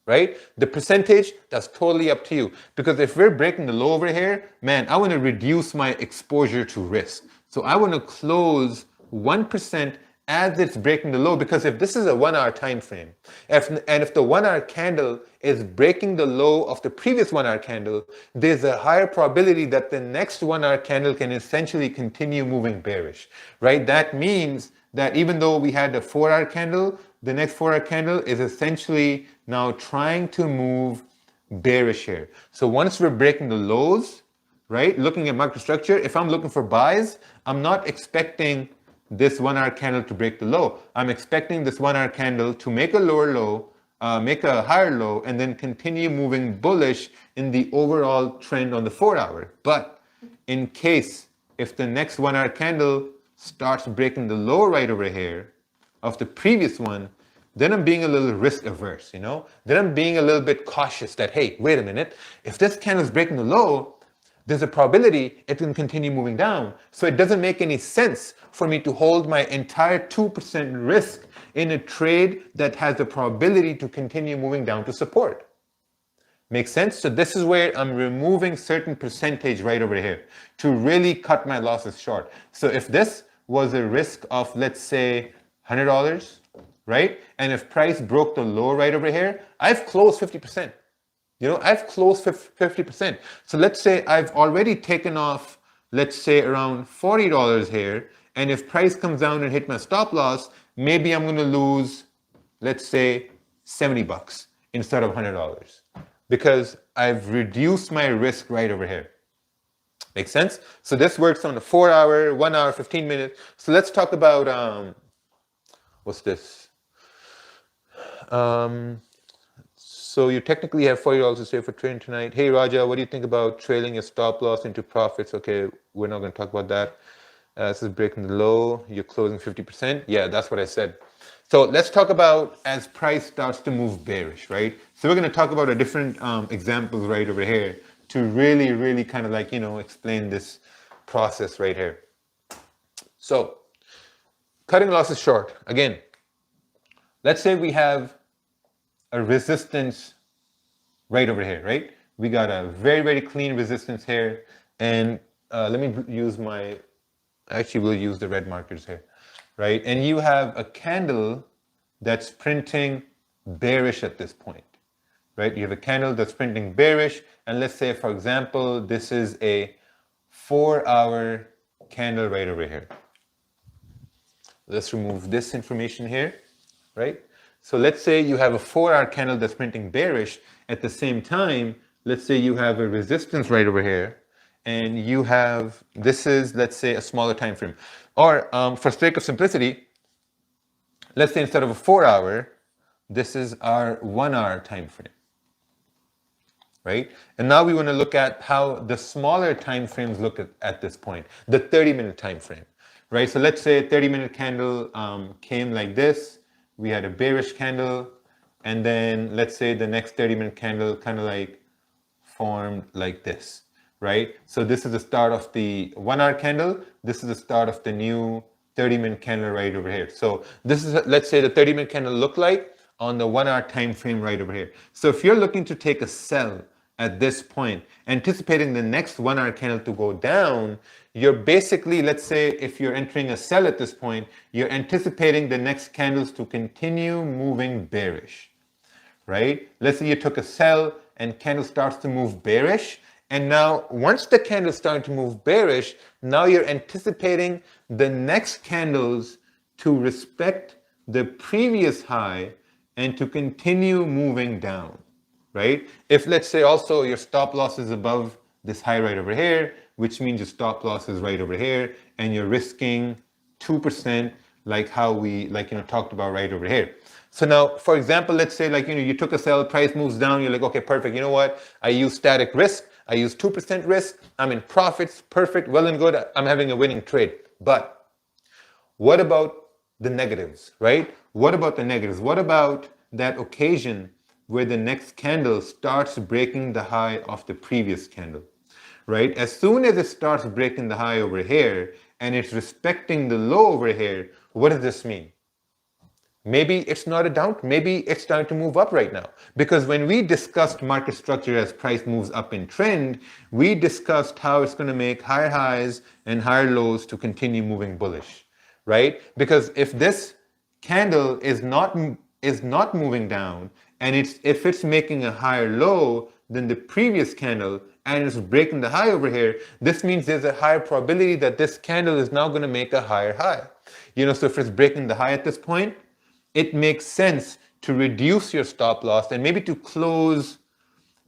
Right? The percentage, that's totally up to you. Because if we're breaking the low over here, man, I want to reduce my exposure to risk. So I want to close 1% as it's breaking the low, because if this is a 1 hour time frame, if the 1 hour candle is breaking the low of the previous 1 hour candle, there's a higher probability that the next 1 hour candle can essentially continue moving bearish, right? That means that even though we had a 4 hour candle, the next 4 hour candle is essentially now trying to move bearish here. So once we're breaking the lows, right, looking at microstructure, if I'm looking for buys, I'm not expecting this 1 hour candle to break the low. I'm expecting this 1 hour candle to make a lower low, make a higher low, and then continue moving bullish in the overall trend on the 4 hour. But in case if the next 1 hour candle starts breaking the low right over here of the previous one, then I'm being a little risk averse, you know? Then I'm being a little bit cautious that, hey, wait a minute, if this candle is breaking the low, there's a probability it can continue moving down. So it doesn't make any sense for me to hold my entire 2% risk in a trade that has the probability to continue moving down to support. Makes sense? So this is where I'm removing certain percentage right over here to really cut my losses short. So if this was a risk of, let's say, $100, right? And if price broke the low right over here, I've closed 50%. You know, I've closed 50%. So let's say I've already taken off, let's say around $40 here. And if price comes down and hit my stop loss, maybe I'm going to lose, let's say, 70 bucks instead of $100, because I've reduced my risk right over here. Makes sense? So this works on the 4 hour, 1 hour, 15 minutes. So let's talk about, what's this? So you technically have $40 to save for trading tonight. Hey, Raja, what do you think about trailing your stop loss into profits? Okay, we're not going to talk about that. This is breaking the low. You're closing 50%. Yeah, that's what I said. So let's talk about as price starts to move bearish, right? So we're going to talk about a different examples right over here to really, really kind of like, you know, explain this process right here. So cutting losses short. Again, let's say we have a resistance right over here, right? We got a very, very clean resistance here. And let me use my, actually we'll use the red markers here. right? And you have a candle that's printing bearish at this point, right? You have a candle that's printing bearish, and let's say, for example, this is a 4-hour candle right over here. Let's remove this information here, right? So let's say you have a 4-hour candle that's printing bearish. At the same time, let's say you have a resistance right over here, and you have, this is, let's say, a smaller time frame. Or for sake of simplicity, let's say instead of a 4-hour, this is our 1-hour time frame, right? And now we want to look at how the smaller time frames look at this point, the 30-minute time frame, right? So let's say a 30-minute candle came like this. We had a bearish candle, and then let's say the next 30-minute candle kind of like formed like this, right? So this is the start of the 1-hour candle. This is the start of the new 30-minute candle right over here. So this is, let's say, the 30-minute candle look like on the 1-hour time frame right over here. So if you're looking to take a sell at this point, anticipating the next 1-hour candle to go down, you're basically, let's say, if you're entering a sell at this point, you're anticipating the next candles to continue moving bearish, right? Let's say you took a sell and candle starts to move bearish. And now, once the candle is starting to move bearish, now you're anticipating the next candles to respect the previous high and to continue moving down, right? If, let's say, also your stop loss is above this high right over here, which means your stop loss is right over here, and you're risking 2%, like how we, talked about right over here. So now, for example, let's say, you took a sell, price moves down, you're like, okay, perfect. You know what? I use static risk. I use 2% risk. I'm in profits. Perfect. Well and good. I'm having a winning trade. But what about the negatives, right? What about the negatives? What about that occasion where the next candle starts breaking the high of the previous candle, right? As soon as it starts breaking the high over here and it's respecting the low over here, what does this mean? Maybe it's not a down, maybe it's time to move up right now. Because when we discussed market structure as price moves up in trend, we discussed how it's going to make higher highs and higher lows to continue moving bullish, right? Because if this candle is not moving down, and if it's making a higher low than the previous candle and it's breaking the high over here, this means there's a higher probability that this candle is now going to make a higher high. So if it's breaking the high at this point, it makes sense to reduce your stop loss and maybe to close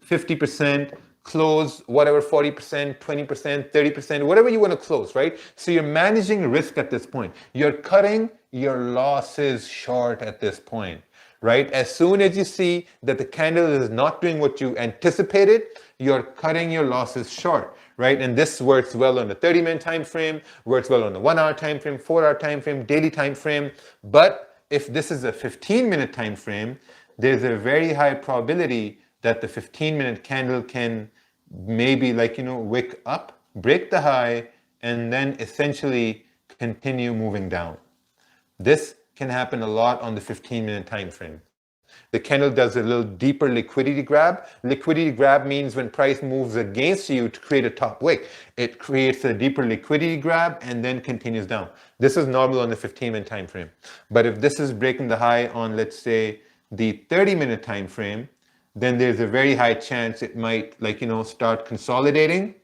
50%, close whatever 40%, 20%, 30%, whatever you want to close, right? So you're managing risk at this point. You're cutting your losses short at this point, right? As soon as you see that the candle is not doing what you anticipated, you're cutting your losses short, right? And this works well on the 30-minute time frame, works well on the 1-hour time frame, 4-hour time frame, daily time frame. But if this is a 15-minute time frame, there's a very high probability that the 15-minute candle can maybe wick up, break the high, and then essentially continue moving down. This can happen a lot on the 15-minute time frame. The candle does a little deeper liquidity grab. Liquidity grab means when price moves against you to create a top wick. It creates a deeper liquidity grab and then continues down. This is normal on the 15-minute time frame. But if this is breaking the high on, let's say, the 30-minute time frame, then there's a very high chance it might start consolidating,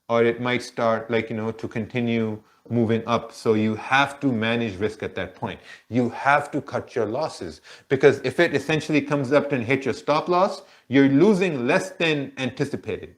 or it might start to continue moving up. So you have to manage risk at that point. You have to cut your losses, because if it essentially comes up and hits your stop loss, you're losing less than anticipated.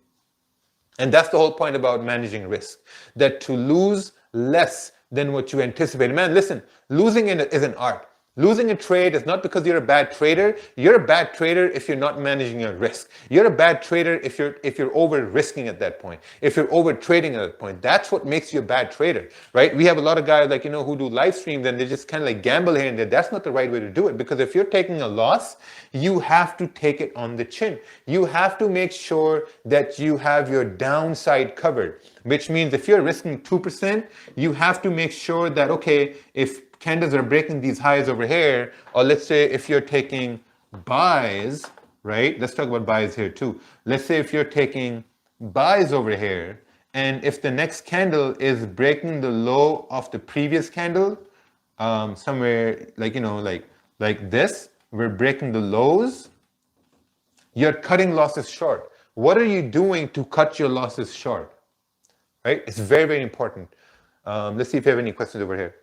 And that's the whole point about managing risk, that to lose less than what you anticipated. Man, listen, losing is an art. Losing a trade is not because you're a bad trader. You're a bad trader if you're not managing your risk. You're a bad trader if you're over risking at that point. If you're over trading at that point, that's what makes you a bad trader, right? We have a lot of guys who do live streams and they just kind of gamble here and there. That's not the right way to do it, because if you're taking a loss, you have to take it on the chin. You have to make sure that you have your downside covered, which means if you're risking 2%, you have to make sure that, okay, if candles are breaking these highs over here, or let's say if you're taking buys, right? Let's talk about buys here too. Let's say if you're taking buys over here, and if the next candle is breaking the low of the previous candle, somewhere like, like this, we're breaking the lows, you're cutting losses short. What are you doing to cut your losses short? Right? It's very, very important. Let's see if you have any questions over here.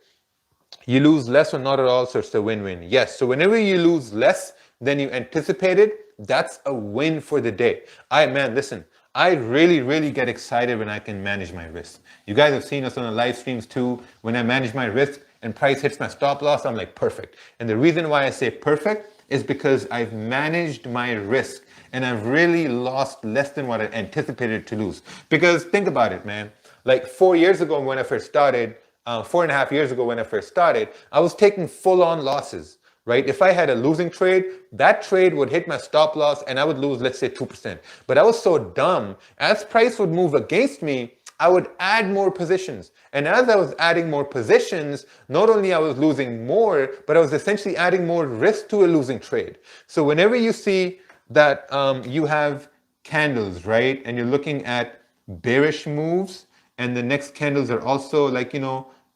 You lose less or not at all, so it's a win-win. Yes, so whenever you lose less than you anticipated, that's a win for the day. Man, listen, I really, really get excited when I can manage my risk. You guys have seen us on the live streams too. When I manage my risk and price hits my stop loss, I'm like, perfect. And the reason why I say perfect is because I've managed my risk and I've really lost less than what I anticipated to lose. Because think about it, man. Like 4 years ago when I first started, 4.5 years ago when I first started, I was taking full-on losses, right? If I had a losing trade, that trade would hit my stop loss and I would lose, let's say 2%. But I was so dumb, as price would move against me, I would add more positions. And as I was adding more positions, not only I was losing more, but I was essentially adding more risk to a losing trade. So whenever you see that you have candles, right? And you're looking at bearish moves, and the next candles are also like,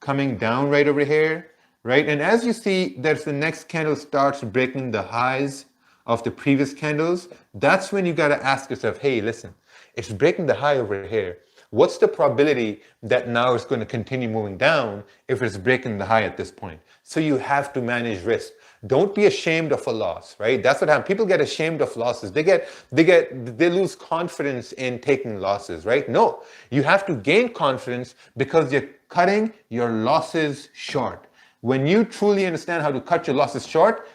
coming down right over here, right? And as you see that the next candle starts breaking the highs of the previous candles, that's when you got to ask yourself, hey, listen, it's breaking the high over here. What's the probability that now it's going to continue moving down if it's breaking the high at this point? So you have to manage risk. Don't be ashamed of a loss, right? That's what happens. People get ashamed of losses. They lose confidence in taking losses, right? No, you have to gain confidence because you're cutting your losses short. When you truly understand how to cut your losses short,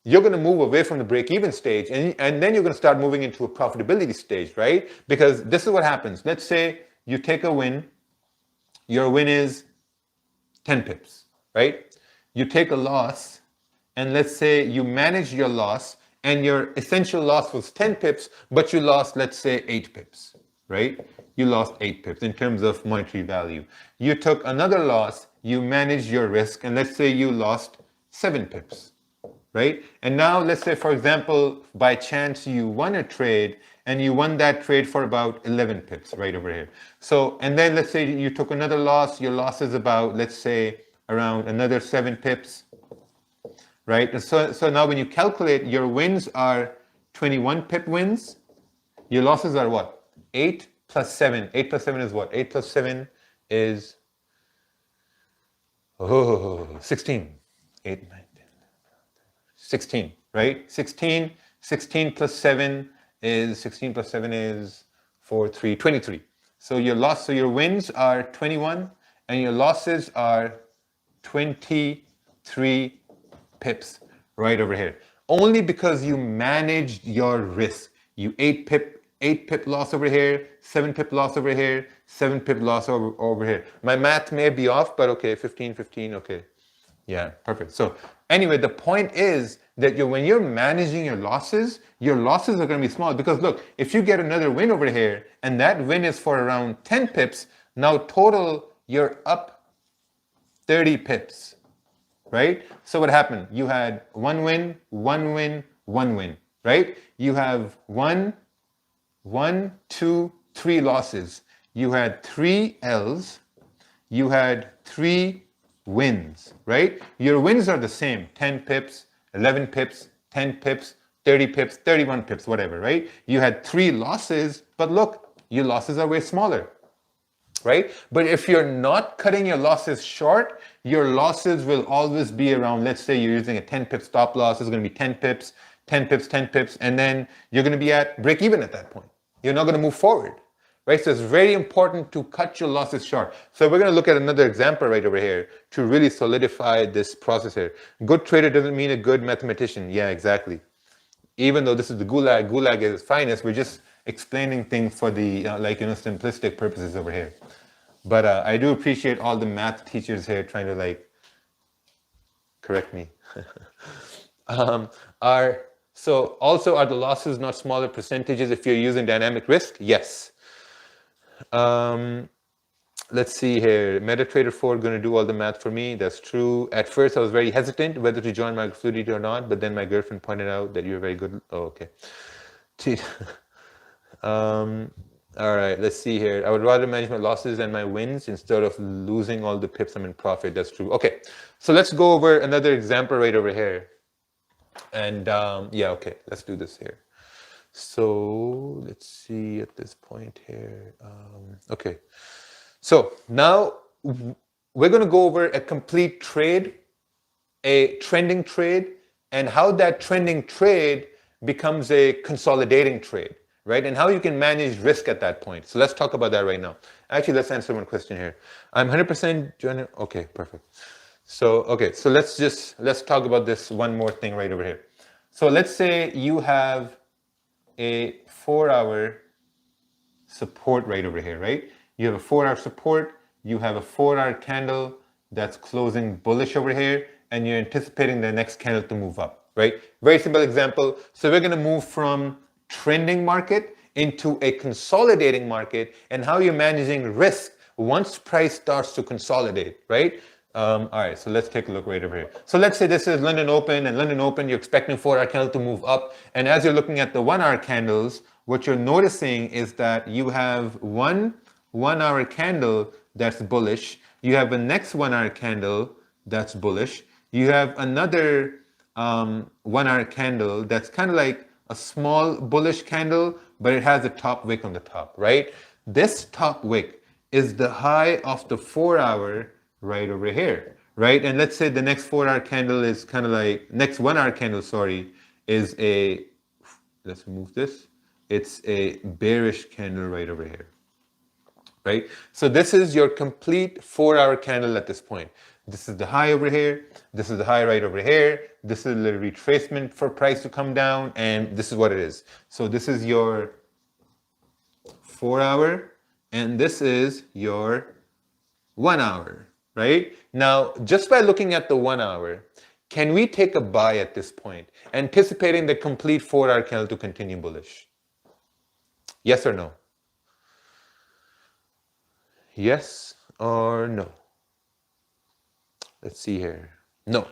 you're going to move away from the break-even stage and then you're going to start moving into a profitability stage, right? Because this is what happens. Let's say you take a win. Your win is 10 pips, right? You take a loss, and let's say you manage your loss and your essential loss was 10 pips, but you lost, let's say 8 pips, right? You lost 8 pips in terms of monetary value. You took another loss, you managed your risk, and let's say you lost 7 pips, right? And now let's say, for example, by chance you won a trade and you won that trade for about 11 pips right over here. So, and then let's say you took another loss, your loss is about, let's say, around another 7 pips, right? And so now when you calculate, your wins are 21 pip wins. Your losses are what? 8 plus 7. 8 plus 7 is what? 8 plus 7 is 16. 8, 9, 10, 16, right? 16 plus 7 is 16 plus 7 is 4, 3, 23. So your wins are 21 and your losses are 23 pips right over here. Only because you managed your risk. You 8 pip loss over here, 7 pip loss over here, 7 pip loss over here. My math may be off, but okay, 15, okay. Yeah, perfect. So anyway, the point is that when you're managing your losses are going to be small because look, if you get another win over here and that win is for around 10 pips, now total you're up 30 pips, right? So what happened? You had one win, right? You have 1, 2, 3 losses. You had 3 L's. You had 3 wins, right? Your wins are the same, 10 pips, 11 pips, 10 pips, 30 pips, 31 pips, whatever, right? You had 3 losses, but look, your losses are way smaller, right? But if you're not cutting your losses short, your losses will always be around, let's say you're using a 10 pip stop loss, it's going to be 10 pips, 10 pips, 10 pips, and then you're going to be at break even at that point. You're not going to move forward, right? So it's very important to cut your losses short. So we're going to look at another example right over here to really solidify this process here. Good trader doesn't mean a good mathematician. Yeah, exactly. Even though this is the Gulag is its finest, we're just explaining things for the simplistic purposes over here. But I do appreciate all the math teachers here trying to correct me. So also, are the losses not smaller percentages if you're using dynamic risk? Yes. Let's see here. MetaTrader 4 going to do all the math for me. That's true. At first, I was very hesitant whether to join Microfluidity or not, but then my girlfriend pointed out that you're very good. Oh, okay. All right, let's see here. I would rather manage my losses and my wins instead of losing all the pips I'm in profit. That's true. Okay, so let's go over another example right over here. And yeah, okay, let's do this here. So let's see at this point here. Okay, so now we're going to go over a complete trade, a trending trade, and how that trending trade becomes a consolidating trade, right? And how you can manage risk at that point. So let's talk about that right now. Actually, let's answer one question here. I'm 100% joining. Okay, perfect. So, okay, so let's talk about this one more thing right over here. So let's say you have a 4-hour support right over here, right? You have a 4-hour support, you have a 4-hour candle that's closing bullish over here, and you're anticipating the next candle to move up, right? Very simple example. So we're gonna move from trending market into a consolidating market, and how you're managing risk once price starts to consolidate, right? All right, so let's take a look right over here. So let's say this is London Open, and London Open, you're expecting 4-hour candle to move up. And as you're looking at the 1-hour candles, what you're noticing is that you have one 1-hour candle that's bullish. You have a next 1-hour candle that's bullish. You have another 1-hour candle that's kind of like a small bullish candle, but it has a top wick on the top, right? This top wick is the high of the 4-hour right over here, right? And let's say the next 4-hour candle is kind of like, next 1-hour candle, sorry, is a, let's move this. It's a bearish candle right over here, right? So this is your complete 4-hour candle at this point. This is the high over here. This is the high right over here. This is the retracement for price to come down, and this is what it is. So this is your 4-hour, and this is your 1-hour, right? Now, just by looking at the 1-hour, can we take a buy at this point, anticipating the complete 4-hour candle to continue bullish? Yes or no? Yes or no? Let's see here. No.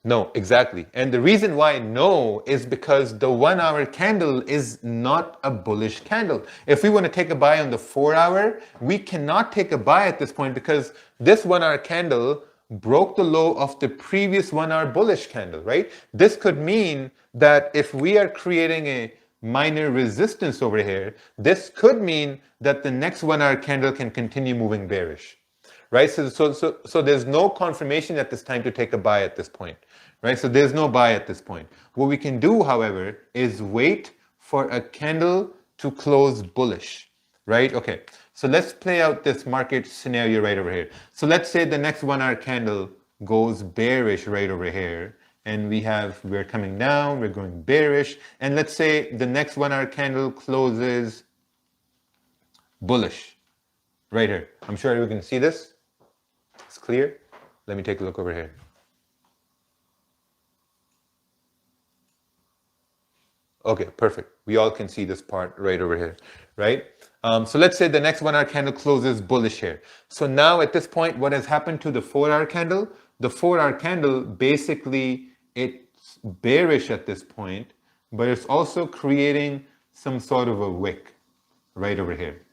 No, exactly. And the reason why no is because the 1-hour candle is not a bullish candle. If we want to take a buy on the 4-hour, we cannot take a buy at this point because this 1-hour candle broke the low of the previous 1-hour bullish candle, right? This could mean that if we are creating a minor resistance over here, this could mean that the next 1-hour candle can continue moving bearish, right? So there's no confirmation at this time to take a buy at this point, right? So there's no buy at this point. What we can do, however, is wait for a candle to close bullish, right? Okay, so let's play out this market scenario right over here. So let's say the next 1-hour candle goes bearish right over here, and we're coming down, we're going bearish, and let's say the next 1-hour candle closes bullish right here. I'm sure you can see this. It's clear. Let me take a look over here. Okay, perfect. We all can see this part right over here, right? So let's say the next 1-hour candle closes bullish here. So now at this point, what has happened to the 4-hour candle? The 4-hour candle, basically, it's bearish at this point, but it's also creating some sort of a wick right over here,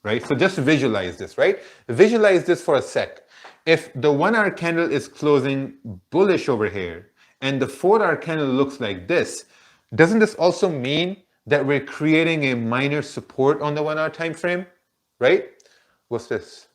right? So just visualize this, right? Visualize this for a sec. If the 1-hour candle is closing bullish over here and the 4-hour candle looks like this, doesn't this also mean that we're creating a minor support on the 1-hour time frame, right? What's this?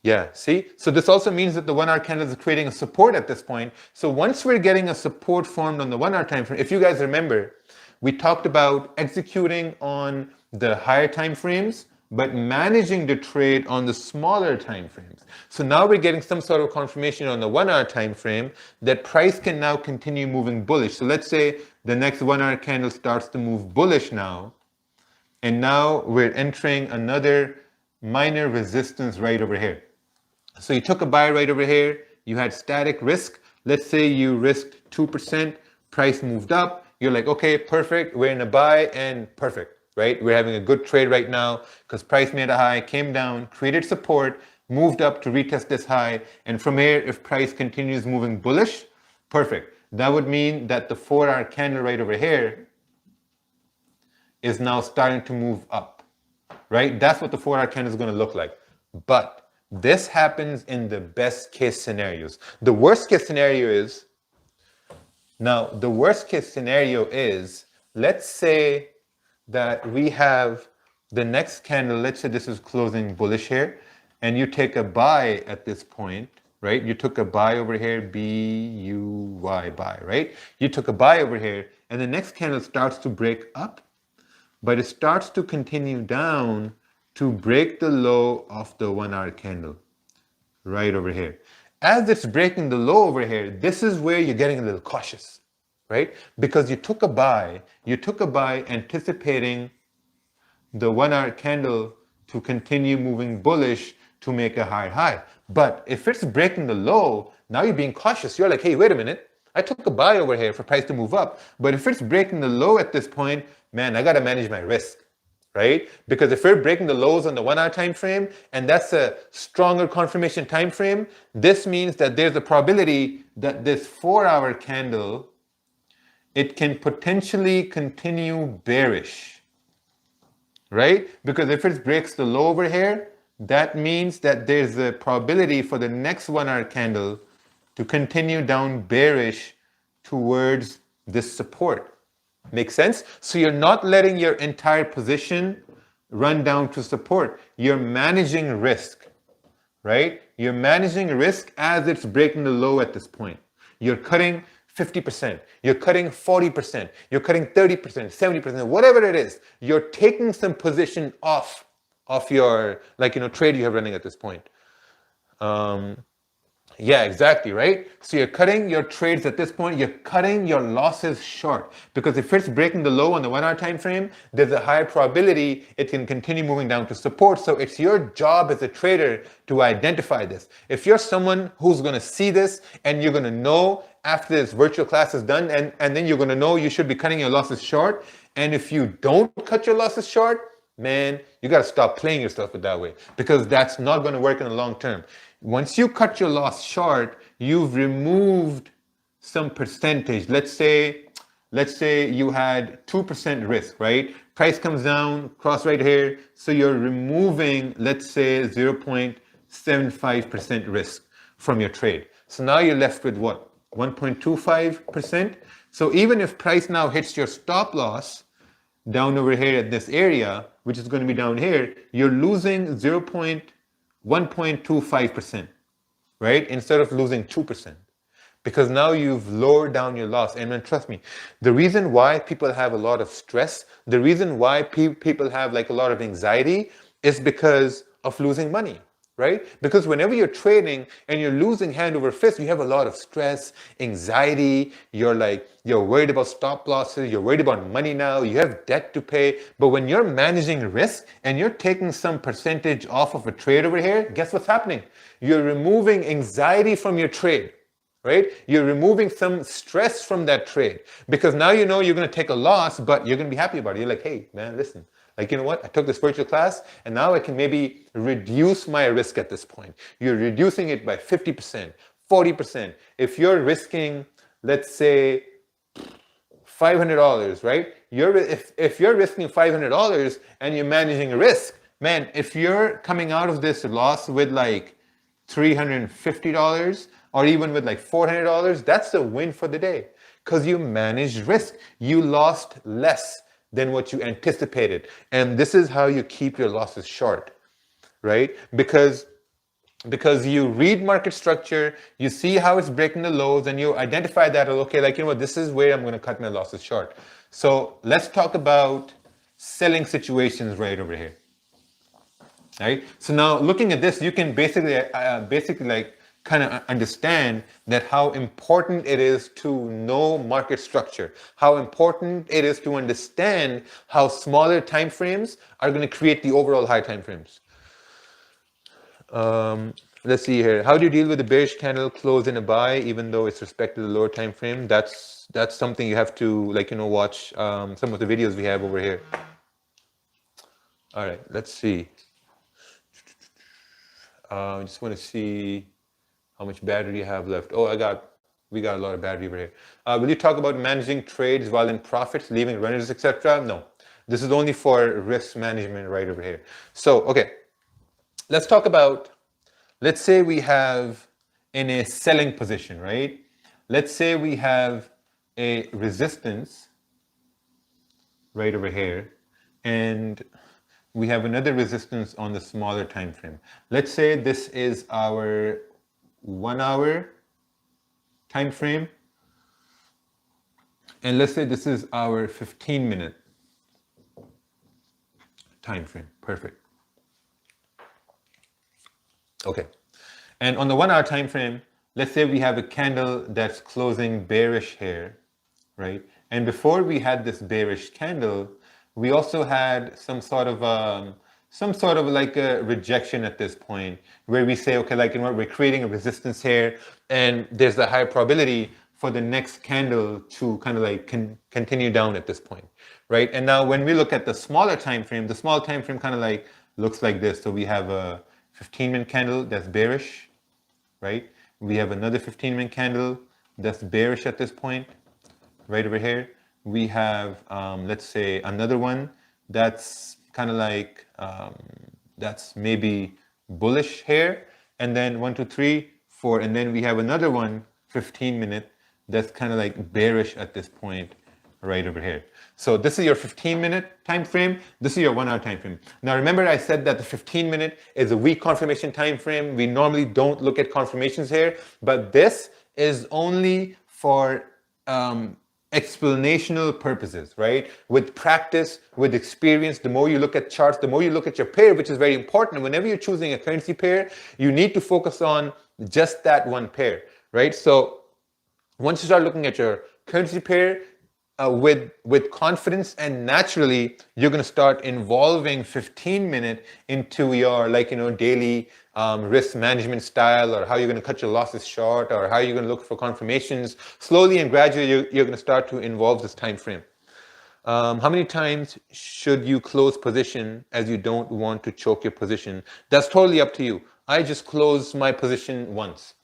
Yeah, see? So this also means that the 1-hour candle is creating a support at this point. So once we're getting a support formed on the 1-hour time frame, if you guys remember, we talked about executing on the higher time frames, but managing the trade on the smaller time frames. So now we're getting some sort of confirmation on the 1-hour time frame that price can now continue moving bullish. So let's say the next 1-hour candle starts to move bullish now, and now we're entering another minor resistance right over here. So you took a buy right over here, you had static risk. Let's say you risked 2%, price moved up. You're like, okay, perfect, we're in a buy and perfect, right? We're having a good trade right now because price made a high, came down, created support, moved up to retest this high. And from here, if price continues moving bullish, perfect. That would mean that the 4-hour candle right over here is now starting to move up, right? That's what the 4-hour candle is going to look like. But this happens in the best case scenarios. The worst case scenario is, let's say that we have the next candle, let's say this is closing bullish here, and you take a buy at this point, right? You took a buy over here, B-U-Y, buy, right? You took a buy over here, and the next candle starts to break up, but it starts to continue down to break the low of the 1-hour candle, right over here. As it's breaking the low over here, this is where you're getting a little cautious, right? Because you took a buy anticipating the 1-hour candle to continue moving bullish to make a higher high. But if it's breaking the low, now you're being cautious. You're like, hey, wait a minute. I took a buy over here for price to move up. But if it's breaking the low at this point, man, I got to manage my risk, right? Because if we're breaking the lows on the 1-hour time frame, and that's a stronger confirmation time frame, this means that there's a probability that this 4-hour candle, it can potentially continue bearish, right? Because if it breaks the low over here, that means that there's a probability for the next 1-hour candle to continue down bearish towards this support. Make sense? So you're not letting your entire position run down to support. You're managing risk, right? You're managing risk as it's breaking the low at this point. You're cutting 50%, you're cutting 40%, you're cutting 30%, 70%, whatever it is. You're taking some position off your, trade you have running at this point. Yeah, exactly, right? So you're cutting your trades at this point, you're cutting your losses short. Because if it's breaking the low on the 1-hour time frame, there's a high probability it can continue moving down to support. So it's your job as a trader to identify this. If you're someone who's going to see this and you're going to know after this virtual class is done, and then you're going to know you should be cutting your losses short. And if you don't cut your losses short, man, you got to stop playing yourself with that way, because that's not going to work in the long term. Once you cut your loss short, you've removed some percentage. Let's say you had 2% risk, right? Price comes down, cross right here. So you're removing, let's say 0.75% risk from your trade. So now you're left with what? 1.25%. So even if price now hits your stop loss down over here at this area, which is going to be down here, you're losing 1.25%, right? Instead of losing 2%. Because now you've lowered down your loss. And man, trust me, the reason why people have a lot of stress, the reason why people have a lot of anxiety is because of losing money, right? Because whenever you're trading and you're losing hand over fist, you have a lot of stress, anxiety, you're worried about stop losses, you're worried about money now, you have debt to pay. But when you're managing risk and you're taking some percentage off of a trade over here, guess what's happening? You're removing anxiety from your trade, right? You're removing some stress from that trade, because now you know you're going to take a loss, but you're going to be happy about it. You're like, hey, man, listen. You know what? I took this virtual class and now I can maybe reduce my risk at this point. You're reducing it by 50%, 40%. If you're risking, let's say, $500, right? If you're risking $500 and you're managing risk, man, if you're coming out of this loss with $350 or even with $400, that's a win for the day, because you managed risk. You lost less than what you anticipated. And this is how you keep your losses short, right? Because you read market structure, you see how it's breaking the lows, and you identify that, okay, this is where I'm going to cut my losses short. So let's talk about selling situations right over here, right? So now looking at this, you can basically kind of understand that how important it is to know market structure, how important it is to understand how smaller time frames are going to create the overall high time frames. Let's see here. How do you deal with the bearish candle close in a buy, even though it's respect to the lower time frame? That's something you have to watch some of the videos we have over here. All right, let's see. I just want to see how much battery you have left. Oh, we got a lot of battery over here. Will you talk about managing trades while in profits, leaving runners, etc.? No. This is only for risk management right over here. So, okay, let's talk about, let's say we have in a selling position, right? Let's say we have a resistance right over here, and we have another resistance on the smaller time frame. Let's say this is our 1 hour time frame, and let's say this is our 15-minute time frame. Perfect. Okay. And on the 1 hour time frame, let's say we have a candle that's closing bearish here, right? And before we had this bearish candle, we also had some sort of like a rejection at this point, where we say, okay, like, you know what, we're creating a resistance here, and there's a high probability for the next candle to kind of like continue down at this point, right? And now when we look at the smaller time frame, the small time frame kind of like looks like this. So we have a 15-minute candle that's bearish, right? We have another 15-minute candle that's bearish at this point, right over here. We have, let's say, another one that's kind of like, that's maybe bullish here. And then 1, 2, 3, 4. And then we have another one, 15-minute, that's kind of like bearish at this point, right over here. So this is your 15-minute time frame. This is your 1 hour time frame. Now remember, I said that the 15-minute is a weak confirmation time frame. We normally don't look at confirmations here, but this is only for explanational purposes, right? With practice, with experience, the more you look at charts, the more you look at your pair, which is very important. Whenever you're choosing a currency pair, you need to focus on just that one pair, right? So once you start looking at your currency pair with confidence, and naturally, you're going to start involving 15-minute into your, like, you know, daily risk management style, or how you're going to cut your losses short, or how you're going to look for confirmations. Slowly and gradually, you're going to start to involve this time frame. How many times should you close position as you don't want to choke your position? That's totally up to you. I just closed my position once.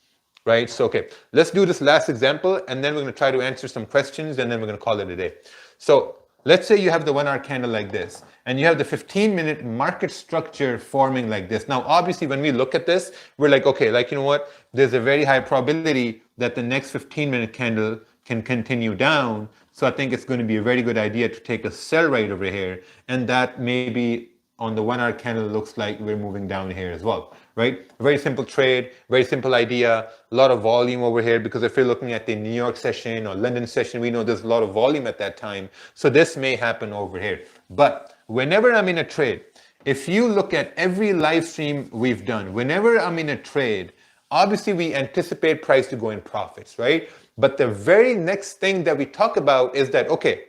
Right? So, okay, let's do this last example, and then we're going to try to answer some questions, and then we're going to call it a day. So let's say you have the 1 hour candle like this, and you have the 15-minute market structure forming like this. Now, obviously, when we look at this, we're like, okay, like, you know what? There's a very high probability that the next 15-minute candle can continue down. So I think it's going to be a very good idea to take a sell right over here, and that maybe on the 1 hour candle looks like we're moving down here as well, right? Very simple trade, very simple idea, a lot of volume over here, because if you're looking at the New York session or London session, we know there's a lot of volume at that time. So this may happen over here. But whenever I'm in a trade, if you look at every live stream we've done, whenever I'm in a trade, obviously we anticipate price to go in profits, right? But the very next thing that we talk about is that, okay,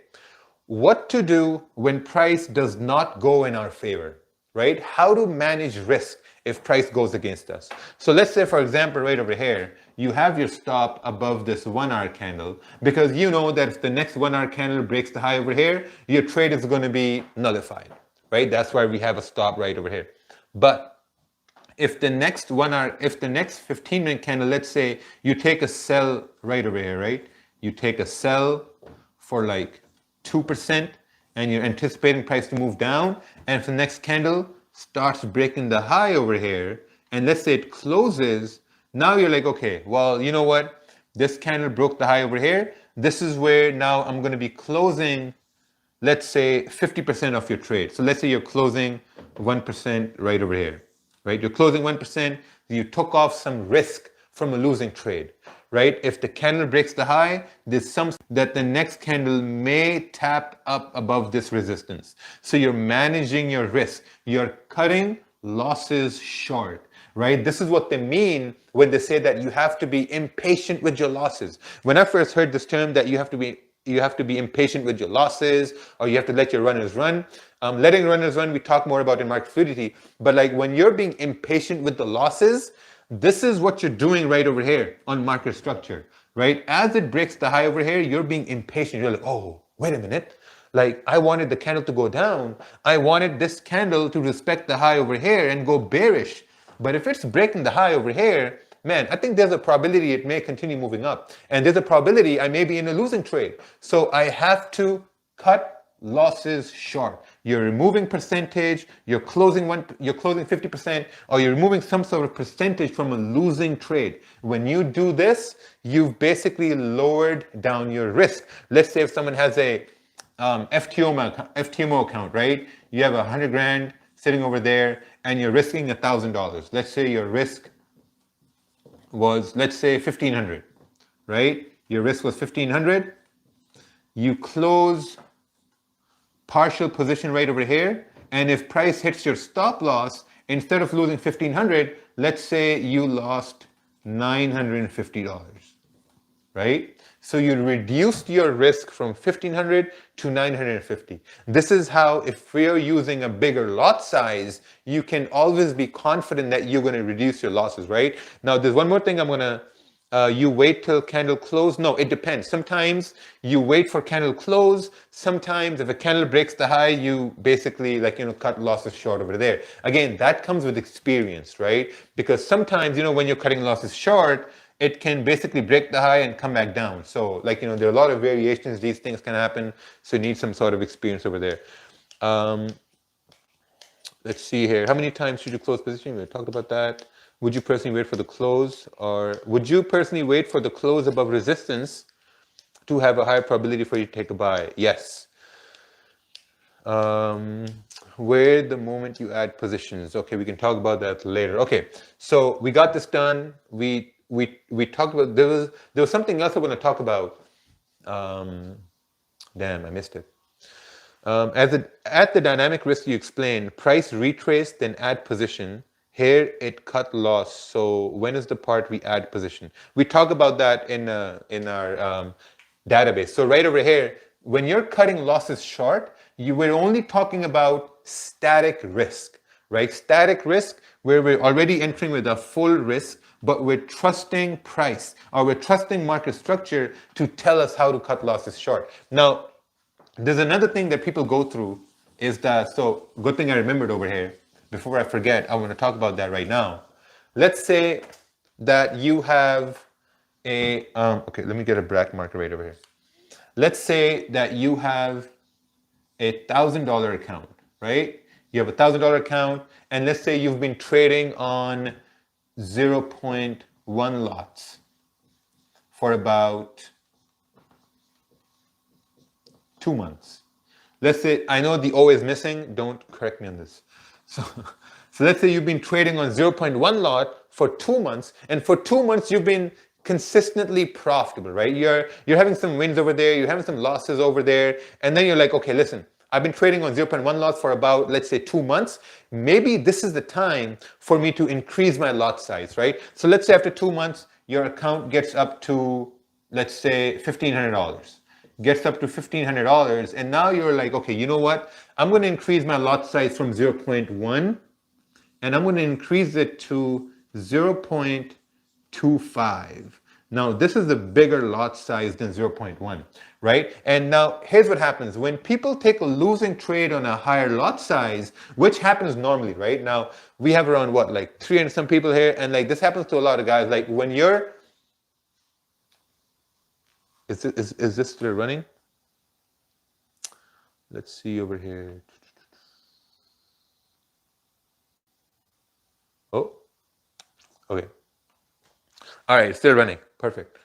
what to do when price does not go in our favor, right? How to manage risk if price goes against us. So let's say, for example, right over here, you have your stop above this 1 hour candle, because you know that if the next 1 hour candle breaks the high over here, your trade is going to be nullified, right? That's why we have a stop right over here. But if the next 1 hour, if the next 15-minute candle, let's say you take a sell right over here, right? You take a sell for like 2%, and you're anticipating price to move down, and if the next candle starts breaking the high over here, and let's say it closes, now you're like, okay, well, you know what? This candle broke the high over here. This is where now I'm going to be closing, let's say 50% of your trade. So let's say you're closing 1% right over here, right? You're closing 1%, you took off some risk from a losing trade, right? If the candle breaks the high, there's some that the next candle may tap up above this resistance. So you're managing your risk. You're cutting losses short, right? This is what they mean when they say that you have to be impatient with your losses. When I first heard this term, that you have to be impatient with your losses, or you have to let your runners run. Letting runners run, we talk more about in market fluidity. But like when you're being impatient with the losses, this is what you're doing right over here on market structure, right? As it breaks the high over here, you're being impatient. You're like, oh, wait a minute. Like, I wanted the candle to go down. I wanted this candle to respect the high over here and go bearish. But if it's breaking the high over here, man, I think there's a probability it may continue moving up. And there's a probability I may be in a losing trade. So I have to cut losses short. You're removing percentage, you're closing 50%, or you're removing some sort of percentage from a losing trade. When you do this, you've basically lowered down your risk. Let's say if someone has a FTMO account, right? You have 100 grand sitting over there and you're risking $1,000. Let's say your risk was, let's say 1,500, right? Your risk was 1,500. You close partial position right over here. And if price hits your stop loss, instead of losing 1,500, let's say you lost $950, right? So you reduced your risk from 1,500 to 950. This is how, if we're using a bigger lot size, you can always be confident that you're going to reduce your losses, right? Now, there's one more thing I'm going to you wait till candle close? No, it depends. Sometimes you wait for candle close. Sometimes if a candle breaks the high, you basically cut losses short over there. Again, that comes with experience, right? Because sometimes, when you're cutting losses short, it can basically break the high and come back down. So there are a lot of variations. These things can happen. So you need some sort of experience over there. Let's see here. How many times should you close position? We talked about that. Would you personally wait for the close, or would you personally wait for the close above resistance to have a higher probability for you to take a buy? Yes. Where the moment you add positions. Okay, we can talk about that later. Okay, so we got this done. We talked about, there was something else I want to talk about. Damn, I missed it. At the dynamic risk you explained, price retrace, then add position. Here it cut loss. So when is the part we add position? We talk about that in our database. So right over here, when you're cutting losses short, we're only talking about static risk, right? Static risk, where we're already entering with a full risk, but we're trusting price, or we're trusting market structure to tell us how to cut losses short. Now, there's another thing that people go through is that, so good thing I remembered over here. Before I forget, I want to talk about that right now. Let's say that you have a, okay, let me get a black marker right over here. Let's say that you have a $1,000 account, right? You have a $1,000 account, and let's say you've been trading on 0.1 lots for about 2 months. Let's say, I know the O is missing, don't correct me on this. So let's say you've been trading on 0.1 lot for 2 months, and for 2 months you've been consistently profitable, right? You're having some wins over there, you're having some losses over there, and then you're like, okay, listen, I've been trading on 0.1 lots for about, let's say 2 months. Maybe this is the time for me to increase my lot size, right? So let's say after 2 months, your account gets up to, let's say $1,500. Gets up to $1,500, and now you're like, okay, you know what? I'm going to increase my lot size from 0.1, and I'm going to increase it to 0.25. Now, this is a bigger lot size than 0.1, right? And now, here's what happens. When people take a losing trade on a higher lot size, which happens normally, right? Now, we have around, what, like 300 some people here, and like this happens to a lot of guys. Like when you're, is this still running? Let's see over here. Oh, okay. All right, still running. Perfect.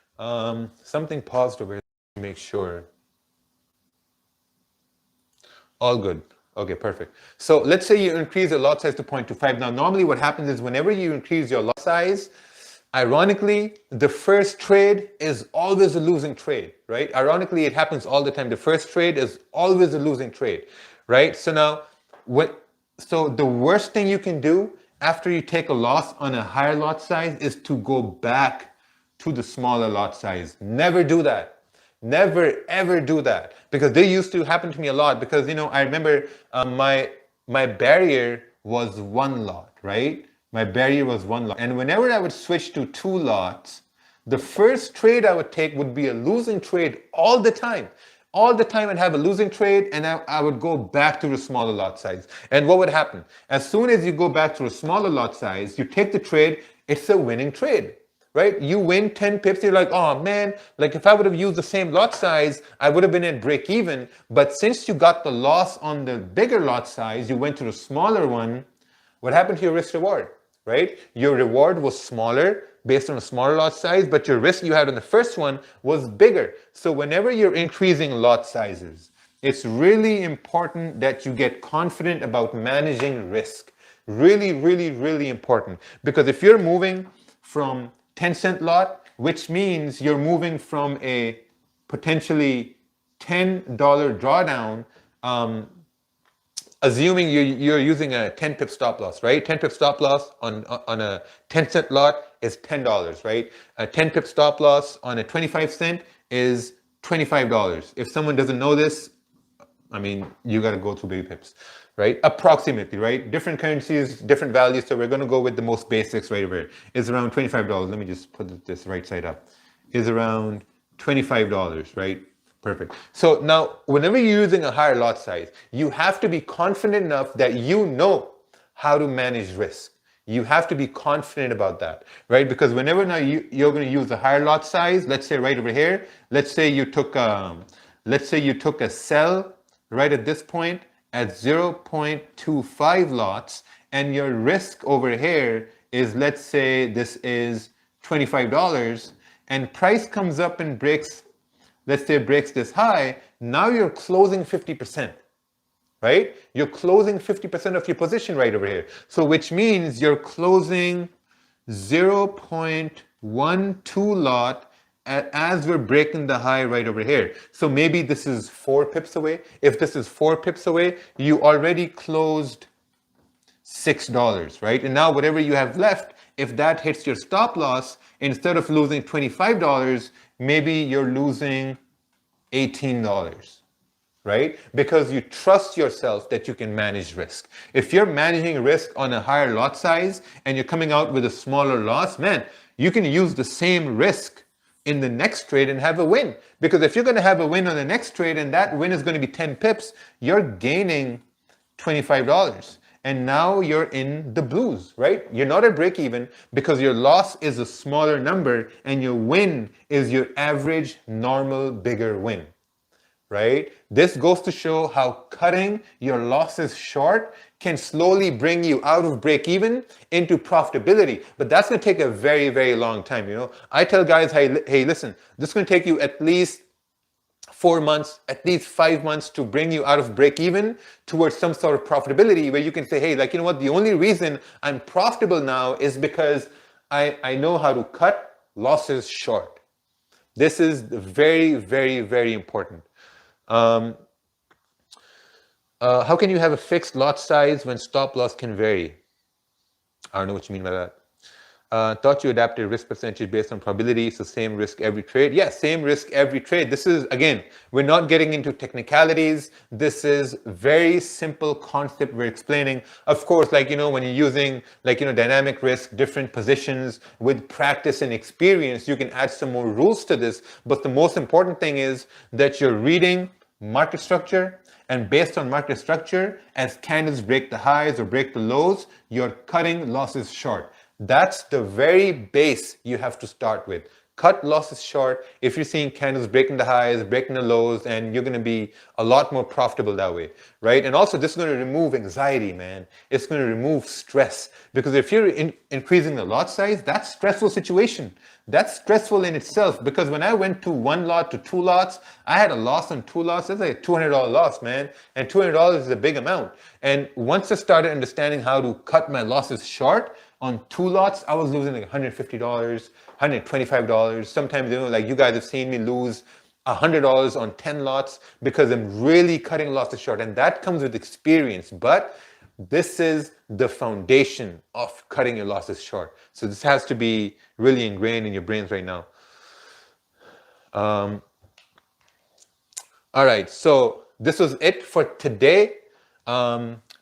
Something paused over here to make sure. All good. Okay, perfect. So let's say you increase your lot size to 0.25. Now, normally what happens is whenever you increase your lot size, ironically, the first trade is always a losing trade, right? Ironically, it happens all the time. The first trade is always a losing trade, right? So now, so the worst thing you can do after you take a loss on a higher lot size is to go back to the smaller lot size. Never do that. Never ever do that, because they used to happen to me a lot. Because I remember my barrier was 1 lot, right? My barrier was 1 lot, and whenever I would switch to 2 lots, the first trade I would take would be a losing trade all the time. All the time I'd have a losing trade, and I would go back to the smaller lot size. And what would happen? As soon as you go back to a smaller lot size, you take the trade, it's a winning trade. right? You win 10 pips, you're like, oh man, like if I would have used the same lot size, I would have been at break even. But since you got the loss on the bigger lot size, you went to the smaller one, what happened to your risk reward, right? Your reward was smaller based on a smaller lot size, but your risk you had on the first one was bigger. So whenever you're increasing lot sizes, it's really important that you get confident about managing risk. Really, really, really important. Because if you're moving from 10-cent lot, which means you're moving from a potentially $10 drawdown, assuming you're using a 10 pip stop loss, right? 10 pip stop loss on a 10-cent lot is $10, right? A 10 pip stop loss on a 25-cent is $25. If someone doesn't know this, I mean, you got to go through baby pips, right? Approximately, right? Different currencies, different values. So we're going to go with the most basics right over here. It's around $25. Let me just put this right side up. Is around $25, right? Perfect. So now, whenever you're using a higher lot size, you have to be confident enough that you know how to manage risk. You have to be confident about that, right? Because whenever now you're going to use a higher lot size, let's say right over here, let's say you took a sell right at this point at 0.25 lots, and your risk over here is, let's say this is $25, and price comes up and breaks, let's say breaks this high, now you're closing 50%, right? You're closing 50% of your position right over here. So which means you're closing 0.12 lot as we're breaking the high right over here. So maybe this is 4 pips away. If this is 4 pips away, you already closed $6, right? And now whatever you have left, if that hits your stop loss, instead of losing $25, maybe you're losing $18, right? Because you trust yourself that you can manage risk. If you're managing risk on a higher lot size and you're coming out with a smaller loss, man, you can use the same risk in the next trade and have a win. Because if you're going to have a win on the next trade and that win is going to be 10 pips, you're gaining $25. And now you're in the blues, right? You're not at break even because your loss is a smaller number and your win is your average, normal, bigger win, right? This goes to show how cutting your losses short can slowly bring you out of break even into profitability. But that's going to take a very, very long time. You know, I tell guys, hey, listen, this is going to take you at least 4 months, at least 5 months to bring you out of break even towards some sort of profitability where you can say, hey, like, you know what, the only reason I'm profitable now is because I know how to cut losses short. This is very, very, very important. How can you have a fixed lot size when stop loss can vary? I don't know what you mean by that. Thought you adapted risk percentage based on probability, so same risk every trade. Yeah, same risk every trade. This is, again, we're not getting into technicalities. This is very simple concept we're explaining. Of course, like, you know, when you're using, like, you know, dynamic risk, different positions with practice and experience, you can add some more rules to this. But the most important thing is that you're reading market structure, and based on market structure, as candles break the highs or break the lows, you're cutting losses short. That's the very base you have to start with. Cut losses short if you're seeing candles breaking the highs, breaking the lows, and you're going to be a lot more profitable that way, right? And also, this is going to remove anxiety, man. It's going to remove stress. Because if you're increasing the lot size, that's a stressful situation. That's stressful in itself. Because when I went to 1 lot to 2 lots, I had a loss on 2 lots. That's like a $200 loss, man. And $200 is a big amount. And once I started understanding how to cut my losses short, on 2 lots, I was losing like $150, $125. Sometimes, you know, like you guys have seen me lose $100 on 10 lots because I'm really cutting losses short. And that comes with experience. But this is the foundation of cutting your losses short. So this has to be really ingrained in your brains right now. All right, so this was it for today.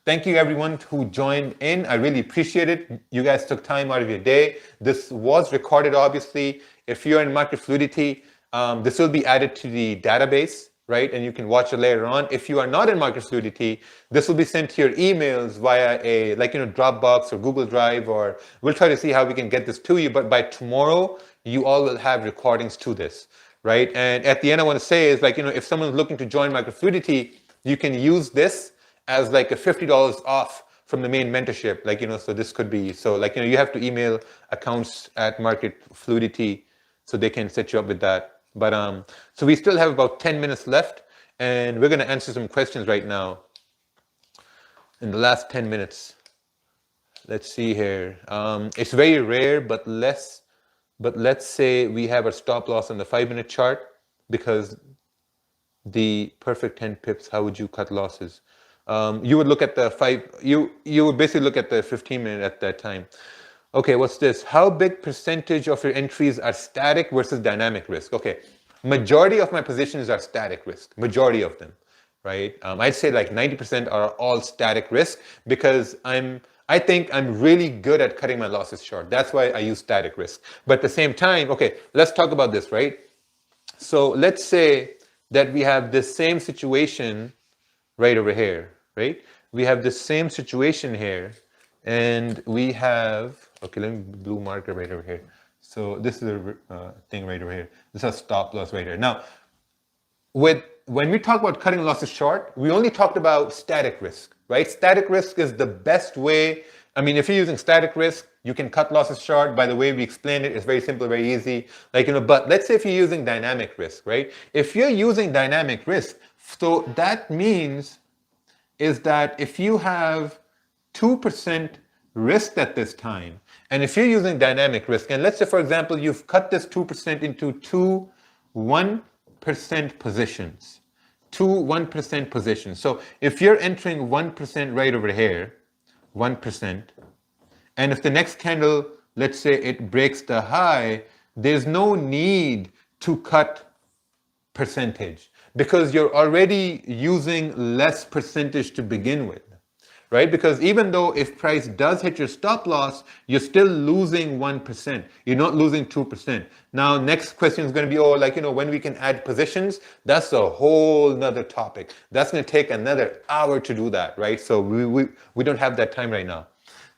Thank you everyone who joined in. I really appreciate it. You guys took time out of your day. This was recorded, obviously. If you're in market fluidity, this will be added to the database, right? And you can watch it later on. If you are not in Market Fluidity, this will be sent to your emails via a, like, Dropbox or Google Drive, or we'll try to see how we can get this to you. But by tomorrow, you all will have recordings to this, right? And at the end, I want to say is, like, if someone's looking to join Market Fluidity, you can use this as like a $50 off from the main mentorship. Like, so this could be, so like, you have to email accounts at Market Fluidity so they can set you up with that. But so we still have about 10 minutes left, and we're going to answer some questions right now in the last 10 minutes. Let's see here. It's very rare, but let's say we have a stop loss on the 5-minute chart, because the perfect 10 pips, how would you cut losses? You would look at the you would basically look at the 15-minute at that time. Okay, what's this? How big percentage of your entries are static versus dynamic risk? Okay, majority of my positions are static risk, majority of them, right? I'd say like 90% are all static risk, because I think I'm really good at cutting my losses short. That's why I use static risk. But at the same time, okay, let's talk about this, right? So let's say that we have this same situation right over here, right? We have the same situation here, and we have, okay, let me blue marker right over here. So this is a thing right over here. This is a stop loss right here. Now, when we talk about cutting losses short, we only talked about static risk, right? Static risk is the best way. I mean, if you're using static risk, you can cut losses short. By the way we explained it, it's very simple, very easy. Like, but let's say if you're using dynamic risk, right? If you're using dynamic risk, so that means is that if you have 2% risk at this time, and if you're using dynamic risk, and let's say, for example, you've cut this 2% into two 1% positions, two 1% positions. So if you're entering 1% right over here, 1%, and if the next candle, let's say it breaks the high, there's no need to cut percentage, because you're already using less percentage to begin with, right? Because even though if price does hit your stop loss, you're still losing 1%. You're not losing 2%. Now, next question is going to be, oh, like, when we can add positions. That's a whole nother topic. That's going to take another hour to do that, right? So we don't have that time right now.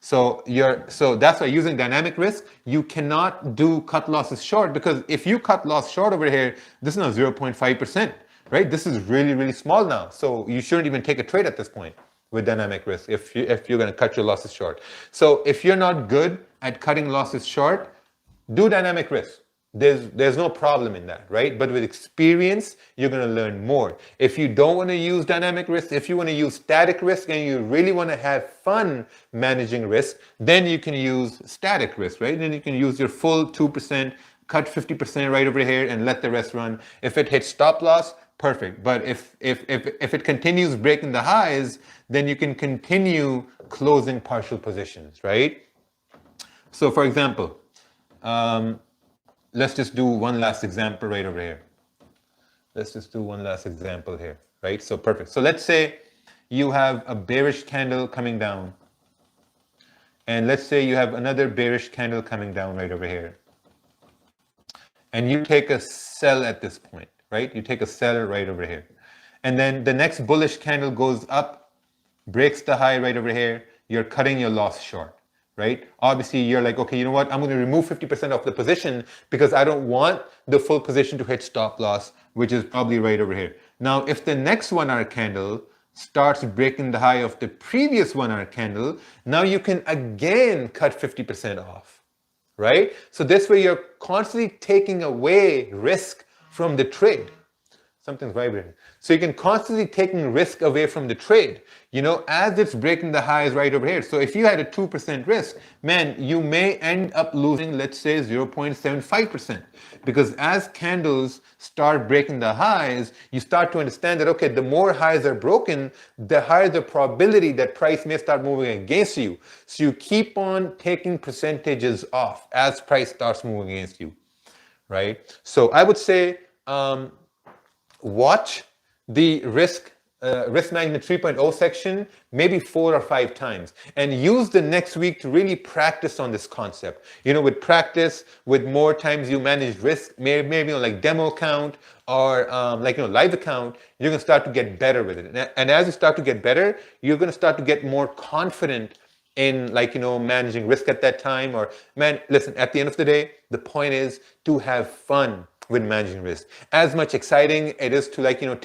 So that's why using dynamic risk, you cannot do cut losses short, because if you cut loss short over here, this is now 0.5%, right? This is really, really small now. So you shouldn't even take a trade at this point with dynamic risk if you're going to cut your losses short. So if you're not good at cutting losses short, do dynamic risk. There's no problem in that, right? But with experience, you're going to learn more. If you don't want to use dynamic risk, if you want to use static risk and you really want to have fun managing risk, then you can use static risk, right? Then you can use your full 2%, cut 50% right over here and let the rest run. If it hits stop loss, perfect. But if it continues breaking the highs, then you can continue closing partial positions, right? So for example, let's just do one last example right over here. Let's just do one last example here, right? So perfect. So let's say you have a bearish candle coming down. And let's say you have another bearish candle coming down right over here. And you take a sell at this point, right? You take a sell right over here. And then the next bullish candle goes up, breaks the high right over here. You're cutting your loss short, right? Obviously, you're like, okay, you know what? I'm going to remove 50% of the position because I don't want the full position to hit stop loss, which is probably right over here. Now, if the next 1 hour candle starts breaking the high of the previous 1 hour candle, now you can again cut 50% off, right? So this way you're constantly taking away risk from the trade. Something's vibrating. So you can constantly taking risk away from the trade, as it's breaking the highs right over here. So if you had a 2% risk, man, you may end up losing, let's say 0.75%, because as candles start breaking the highs, you start to understand that, okay, the more highs are broken, the higher the probability that price may start moving against you. So you keep on taking percentages off as price starts moving against you, right? So I would say, watch the risk Risk Management 3.0 section maybe 4 or 5 times, and use the next week to really practice on this concept. With practice, with more times you manage risk, maybe on like demo account or live account, you're gonna start to get better with it. And as you start to get better, you're gonna start to get more confident in managing risk at that time. Or man, listen, at the end of the day, the point is to have fun with managing risk. As much exciting it is to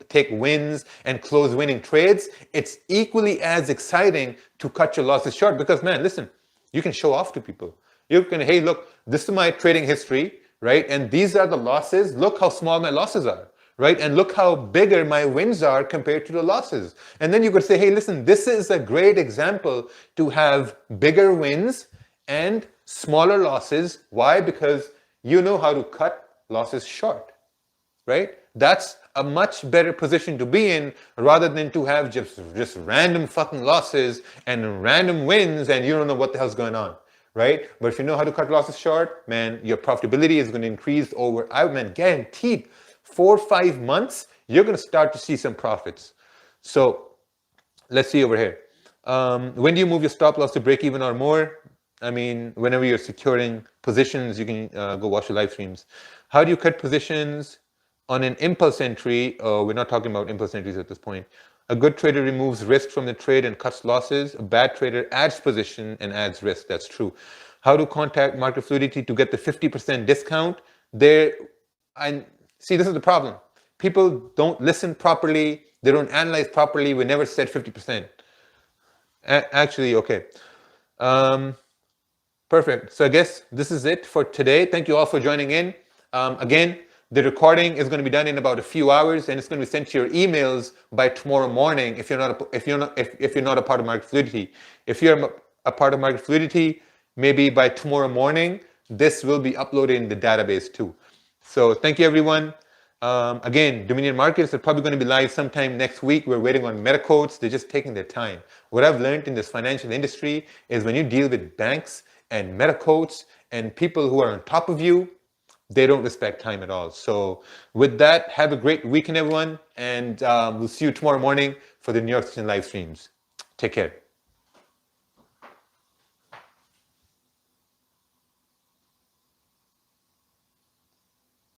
take wins and close winning trades, it's equally as exciting to cut your losses short, because man, listen, you can show off to people. You can, hey, look, this is my trading history, right? And these are the losses. Look how small my losses are, right? And look how bigger my wins are compared to the losses. And then you could say, hey, listen, this is a great example to have bigger wins and smaller losses. Why? Because you know how to cut losses short, right? That's a much better position to be in, rather than to have just random fucking losses and random wins and you don't know what the hell's going on, right? But if you know how to cut losses short, man, your profitability is going to increase over, guaranteed 4 or 5 months, you're going to start to see some profits. So let's see over here. When do you move your stop loss to break even or more? Whenever you're securing positions, you can go watch the live streams. How do you cut positions on an impulse entry? We're not talking about impulse entries at this point. A good trader removes risk from the trade and cuts losses. A bad trader adds position and adds risk. That's true. How to contact Market Fluidity to get the 50% discount? And see, this is the problem. People don't listen properly. They don't analyze properly. We never said 50%. Actually, okay. Perfect. So I guess this is it for today. Thank you all for joining in. Again, the recording is going to be done in about a few hours, and it's going to be sent to your emails by tomorrow morning. If you're not a part of Market Fluidity, if you're a part of Market Fluidity, maybe by tomorrow morning, this will be uploaded in the database too. So thank you, everyone. Again, Dominion Markets are probably going to be live sometime next week. We're waiting on MetaQuotes. They're just taking their time. What I've learned in this financial industry is when you deal with banks and MetaQuotes and people who are on top of you, they don't respect time at all. So with that, have a great weekend, everyone. And we'll see you tomorrow morning for the New York Session live streams. Take care.